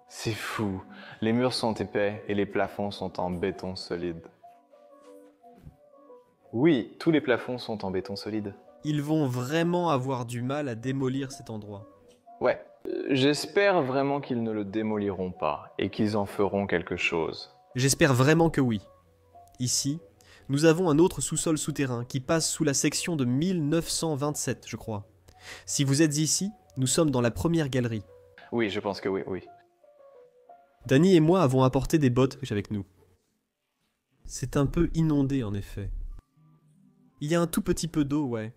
C'est fou. Les murs sont épais et les plafonds sont en béton solide. Oui, tous les plafonds sont en béton solide. Ils vont vraiment avoir du mal à démolir cet endroit. Ouais. J'espère vraiment qu'ils ne le démoliront pas et qu'ils en feront quelque chose. J'espère vraiment que oui. Ici, nous avons un autre sous-sol souterrain qui passe sous la section de 1927, je crois. Si vous êtes ici, nous sommes dans la première galerie. Oui, je pense que oui, oui. Danny et moi avons apporté des bottes avec nous. C'est un peu inondé en effet. Il y a un tout petit peu d'eau, ouais.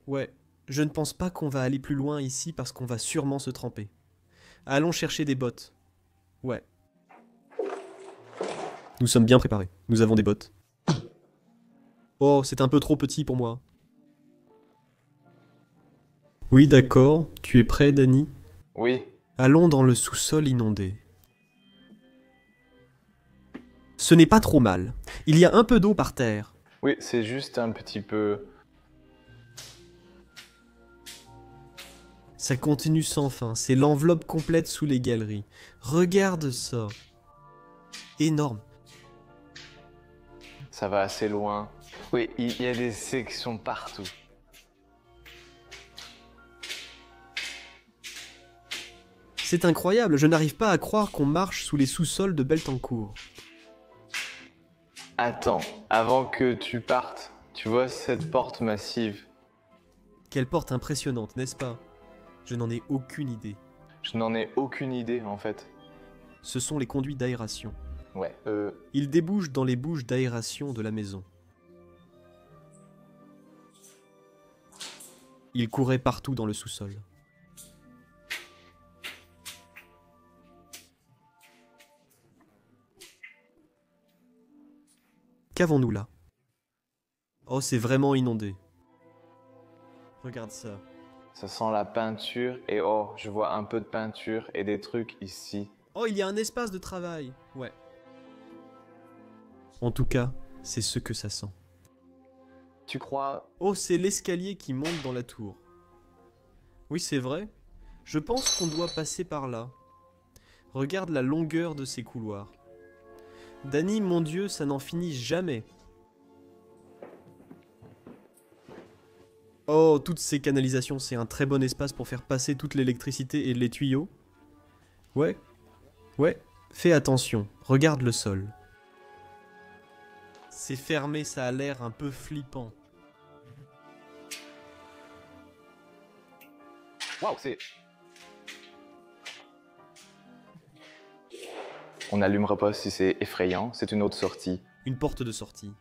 Ouais, je ne pense pas qu'on va aller plus loin ici parce qu'on va sûrement se tremper. Allons chercher des bottes. Ouais. Nous sommes bien préparés. Nous avons des bottes. Oh, c'est un peu trop petit pour moi. Oui, d'accord. Tu es prêt, Danny? Oui. Allons dans le sous-sol inondé. Ce n'est pas trop mal. Il y a un peu d'eau par terre. Oui, c'est juste un petit peu... Ça continue sans fin. C'est l'enveloppe complète sous les galeries. Regarde ça. Énorme. Ça va assez loin. Oui, il y a des sections partout. C'est incroyable. Je n'arrive pas à croire qu'on marche sous les sous-sols de Beltancourt. Attends, avant que tu partes, tu vois cette porte massive? Quelle porte impressionnante, n'est-ce pas? Je n'en ai aucune idée. Je n'en ai aucune idée en fait. Ce sont les conduits d'aération. Ouais, Ils débouchent dans les bouches d'aération de la maison. Ils couraient partout dans le sous-sol. Qu'avons-nous là? Oh, c'est vraiment inondé. Regarde ça. ça sent la peinture et oh, je vois un peu de peinture et des trucs ici. Oh, il y a un espace de travail. Ouais. En tout cas, c'est ce que ça sent. Tu crois... Oh, c'est l'escalier qui monte dans la tour. Oui, c'est vrai. Je pense qu'on doit passer par là. Regarde la longueur de ces couloirs. Danny, mon Dieu, ça n'en finit jamais. Oh, toutes ces canalisations, c'est un très bon espace pour faire passer toute l'électricité et les tuyaux. Ouais. Ouais. Fais attention. Regarde le sol. C'est fermé, ça a l'air un peu flippant. Waouh, c'est... On n'allumera pas si c'est effrayant, c'est une autre sortie. Une porte de sortie.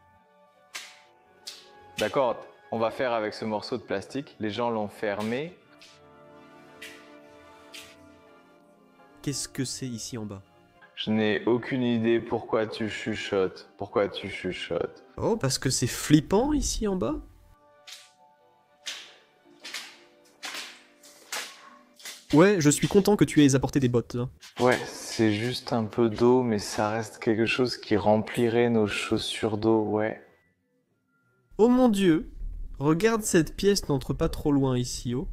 D'accord, on va faire avec ce morceau de plastique. Les gens l'ont fermé. Qu'est-ce que c'est ici en bas? Je n'ai aucune idée pourquoi tu chuchotes. Pourquoi tu chuchotes? Oh, parce que c'est flippant ici en bas? Ouais, je suis content que tu aies apporté des bottes. Hein. Ouais, c'est juste un peu d'eau, mais ça reste quelque chose qui remplirait nos chaussures d'eau, ouais. Oh mon Dieu! Regarde, cette pièce n'entre pas trop loin ici, oh.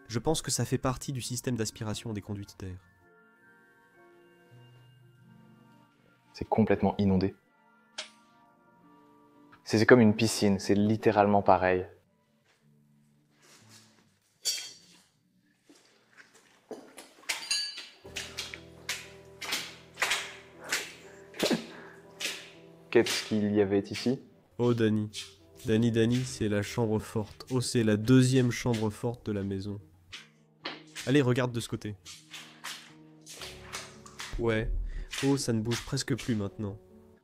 Je pense que ça fait partie du système d'aspiration des conduites d'air. C'est complètement inondé. C'est comme une piscine, c'est littéralement pareil. Qu'est-ce qu'il y avait ici? Oh Danny. Danny, c'est la chambre forte. Oh, c'est la deuxième chambre forte de la maison. Allez, regarde de ce côté. Ouais. Oh, ça ne bouge presque plus maintenant.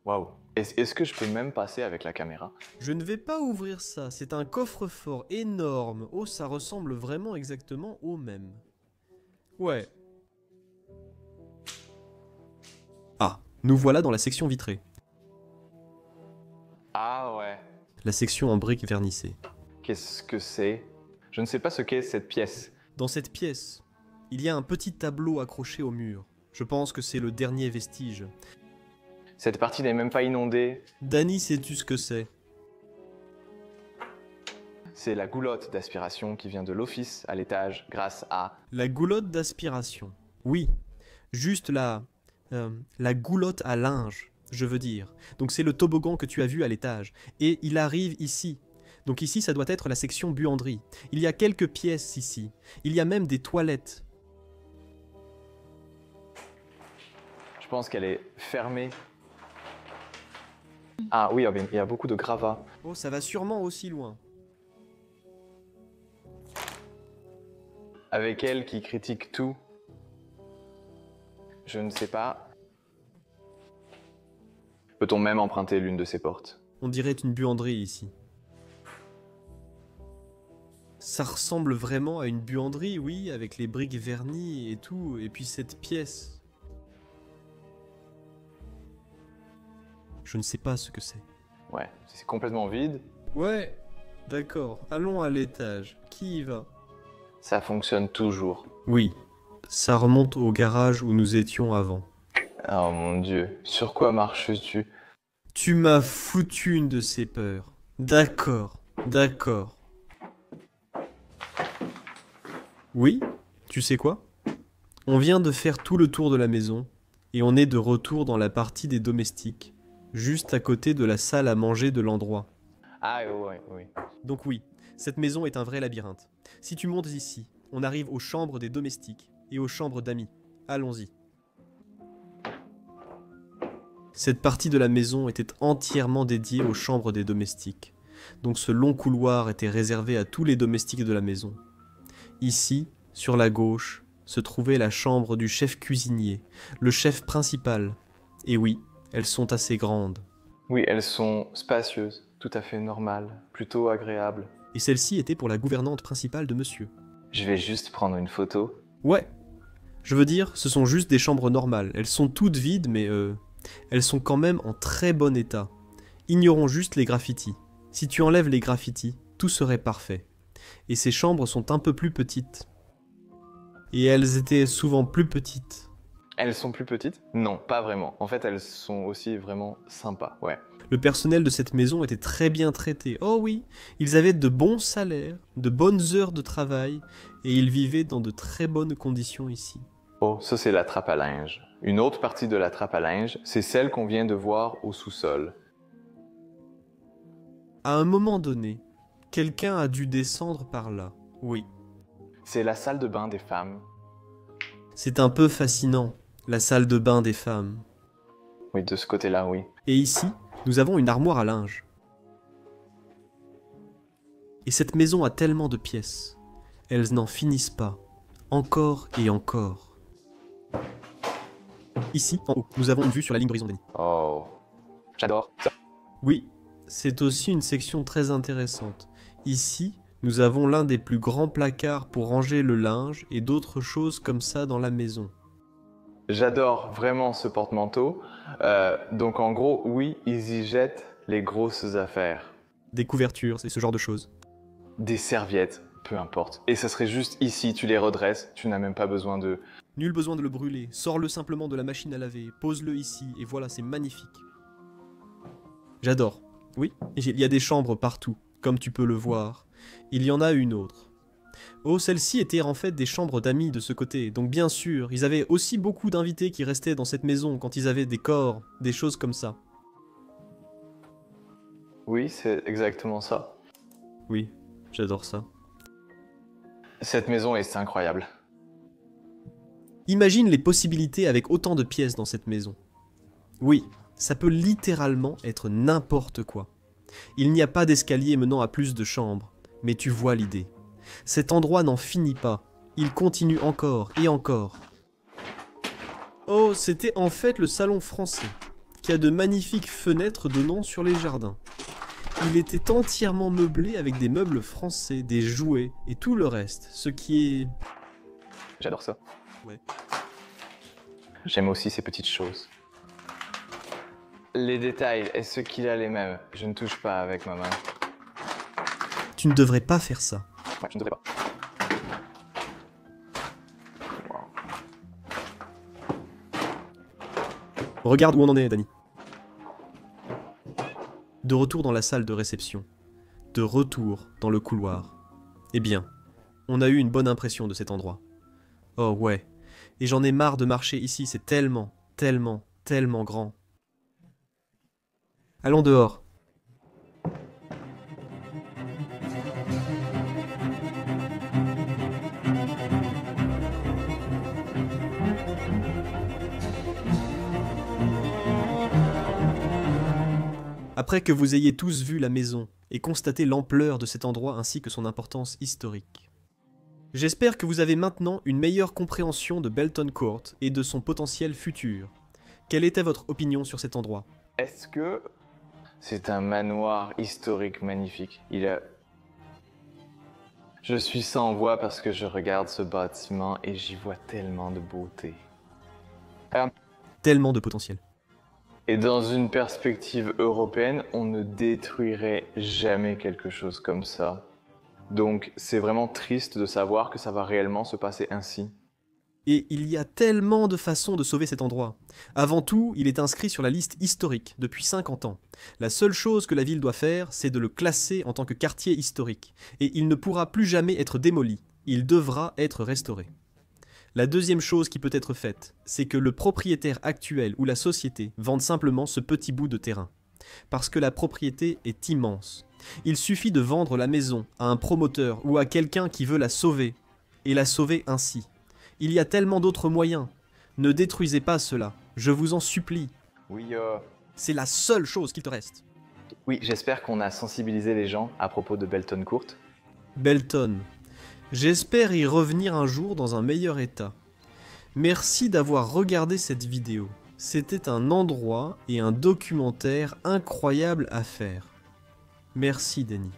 Waouh. Est-ce que je peux même passer avec la caméra? Je ne vais pas ouvrir ça, c'est un coffre-fort énorme. Oh, ça ressemble vraiment exactement au même. Ouais. Ah, nous voilà dans la section vitrée. Ah ouais. La section en briques vernissées. Qu'est-ce que c'est? Je ne sais pas ce qu'est cette pièce. Dans cette pièce, il y a un petit tableau accroché au mur. Je pense que c'est le dernier vestige. Cette partie n'est même pas inondée. Danny, sais-tu ce que c'est? C'est la goulotte d'aspiration qui vient de l'office à l'étage grâce à... La goulotte d'aspiration. Oui, juste la goulotte à linge, je veux dire. Donc c'est le toboggan que tu as vu à l'étage. Et il arrive ici. Donc ici, ça doit être la section buanderie. Il y a quelques pièces ici. Il y a même des toilettes. Je pense qu'elle est fermée. Ah oui, il y a beaucoup de gravats. Oh, ça va sûrement aussi loin. Avec elle qui critique tout. Je ne sais pas. Peut-on même emprunter l'une de ces portes? On dirait une buanderie ici. Ça ressemble vraiment à une buanderie, oui, avec les briques vernies et tout, et puis cette pièce. Je ne sais pas ce que c'est. Ouais, c'est complètement vide. Ouais, d'accord, allons à l'étage. Qui y va? Ça fonctionne toujours. Oui, ça remonte au garage où nous étions avant. Oh mon Dieu, sur quoi marches-tu? Tu m'as foutu une de ces peurs. D'accord, d'accord. Oui, tu sais quoi? On vient de faire tout le tour de la maison, et on est de retour dans la partie des domestiques, juste à côté de la salle à manger de l'endroit. Ah oui, oui. Donc oui, cette maison est un vrai labyrinthe. Si tu montes ici, on arrive aux chambres des domestiques et aux chambres d'amis. Allons-y. Cette partie de la maison était entièrement dédiée aux chambres des domestiques. Donc ce long couloir était réservé à tous les domestiques de la maison. Ici, sur la gauche, se trouvait la chambre du chef cuisinier, le chef principal. Et oui, elles sont assez grandes. Oui, elles sont spacieuses, tout à fait normales, plutôt agréables. Et celle-ci était pour la gouvernante principale de monsieur. Je vais juste prendre une photo. Ouais. Je veux dire, ce sont juste des chambres normales. Elles sont toutes vides, mais elles sont quand même en très bon état. Ignorons juste les graffitis. Si tu enlèves les graffitis, tout serait parfait. Et ces chambres sont un peu plus petites. Et elles étaient souvent plus petites. Elles sont plus petites? Non, pas vraiment. En fait, elles sont aussi vraiment sympas, ouais. Le personnel de cette maison était très bien traité. Oh oui, ils avaient de bons salaires, de bonnes heures de travail, et ils vivaient dans de très bonnes conditions ici. Oh, ça c'est la trappe à linge. Une autre partie de la trappe à linge, c'est celle qu'on vient de voir au sous-sol. À un moment donné, quelqu'un a dû descendre par là. Oui. C'est la salle de bain des femmes. C'est un peu fascinant, la salle de bain des femmes. Oui, de ce côté-là, oui. Et ici, nous avons une armoire à linge. Et cette maison a tellement de pièces. Elles n'en finissent pas. Encore et encore. Ici, en haut, nous avons une vue sur la ligne d'horizon d'Annie. Oh, j'adore ça. Oui, c'est aussi une section très intéressante. Ici, nous avons l'un des plus grands placards pour ranger le linge et d'autres choses comme ça dans la maison. J'adore vraiment ce porte-manteau. Donc en gros, oui, ils y jettent les grosses affaires. Des couvertures, c'est ce genre de choses. Des serviettes, peu importe. Et ça serait juste ici, tu les redresses, tu n'as même pas besoin de... Nul besoin de le brûler, sors-le simplement de la machine à laver, pose-le ici, et voilà, c'est magnifique. J'adore. Oui, il y a des chambres partout, comme tu peux le voir. Il y en a une autre. Oh, celle-ci était en fait des chambres d'amis de ce côté, donc bien sûr, ils avaient aussi beaucoup d'invités qui restaient dans cette maison quand ils avaient des corps, des choses comme ça. Oui, c'est exactement ça. Oui, j'adore ça. Cette maison est incroyable. Imagine les possibilités avec autant de pièces dans cette maison. Oui, ça peut littéralement être n'importe quoi. Il n'y a pas d'escalier menant à plus de chambres, mais tu vois l'idée. Cet endroit n'en finit pas, il continue encore et encore. Oh, c'était en fait le salon français, qui a de magnifiques fenêtres donnant sur les jardins. Il était entièrement meublé avec des meubles français, des jouets et tout le reste, ce qui est... J'adore ça. Ouais. J'aime aussi ces petites choses. Les détails, est-ce qu'il a les mêmes? Je ne touche pas avec ma main. Tu ne devrais pas faire ça. Ouais, je ne devrais pas. Wow. Regarde où on en est, Dani. De retour dans la salle de réception. De retour dans le couloir. Eh bien, on a eu une bonne impression de cet endroit. Oh ouais, et j'en ai marre de marcher ici, c'est tellement, tellement, tellement grand. Allons dehors. Après que vous ayez tous vu la maison et constaté l'ampleur de cet endroit ainsi que son importance historique, j'espère que vous avez maintenant une meilleure compréhension de Belton Court et de son potentiel futur. Quelle était votre opinion sur cet endroit? Est-ce que c'est un manoir historique magnifique? Je suis sans voix parce que je regarde ce bâtiment et j'y vois tellement de beauté. Tellement de potentiel. Et dans une perspective européenne, on ne détruirait jamais quelque chose comme ça. Donc c'est vraiment triste de savoir que ça va réellement se passer ainsi. Et il y a tellement de façons de sauver cet endroit. Avant tout, il est inscrit sur la liste historique depuis 50 ans. La seule chose que la ville doit faire, c'est de le classer en tant que quartier historique. Et il ne pourra plus jamais être démoli. Il devra être restauré. La deuxième chose qui peut être faite, c'est que le propriétaire actuel ou la société vende simplement ce petit bout de terrain. Parce que la propriété est immense. Il suffit de vendre la maison à un promoteur ou à quelqu'un qui veut la sauver, et la sauver ainsi. Il y a tellement d'autres moyens. Ne détruisez pas cela, je vous en supplie. Oui, C'est la seule chose qu'il te reste. oui, j'espère qu'on a sensibilisé les gens à propos de Belton Court. Belton. J'espère y revenir un jour dans un meilleur état. Merci d'avoir regardé cette vidéo. C'était un endroit et un documentaire incroyable à faire. Merci Denis.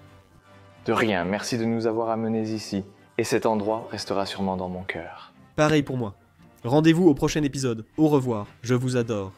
De rien, merci de nous avoir amenés ici. Et cet endroit restera sûrement dans mon cœur. Pareil pour moi. Rendez-vous au prochain épisode. Au revoir, je vous adore.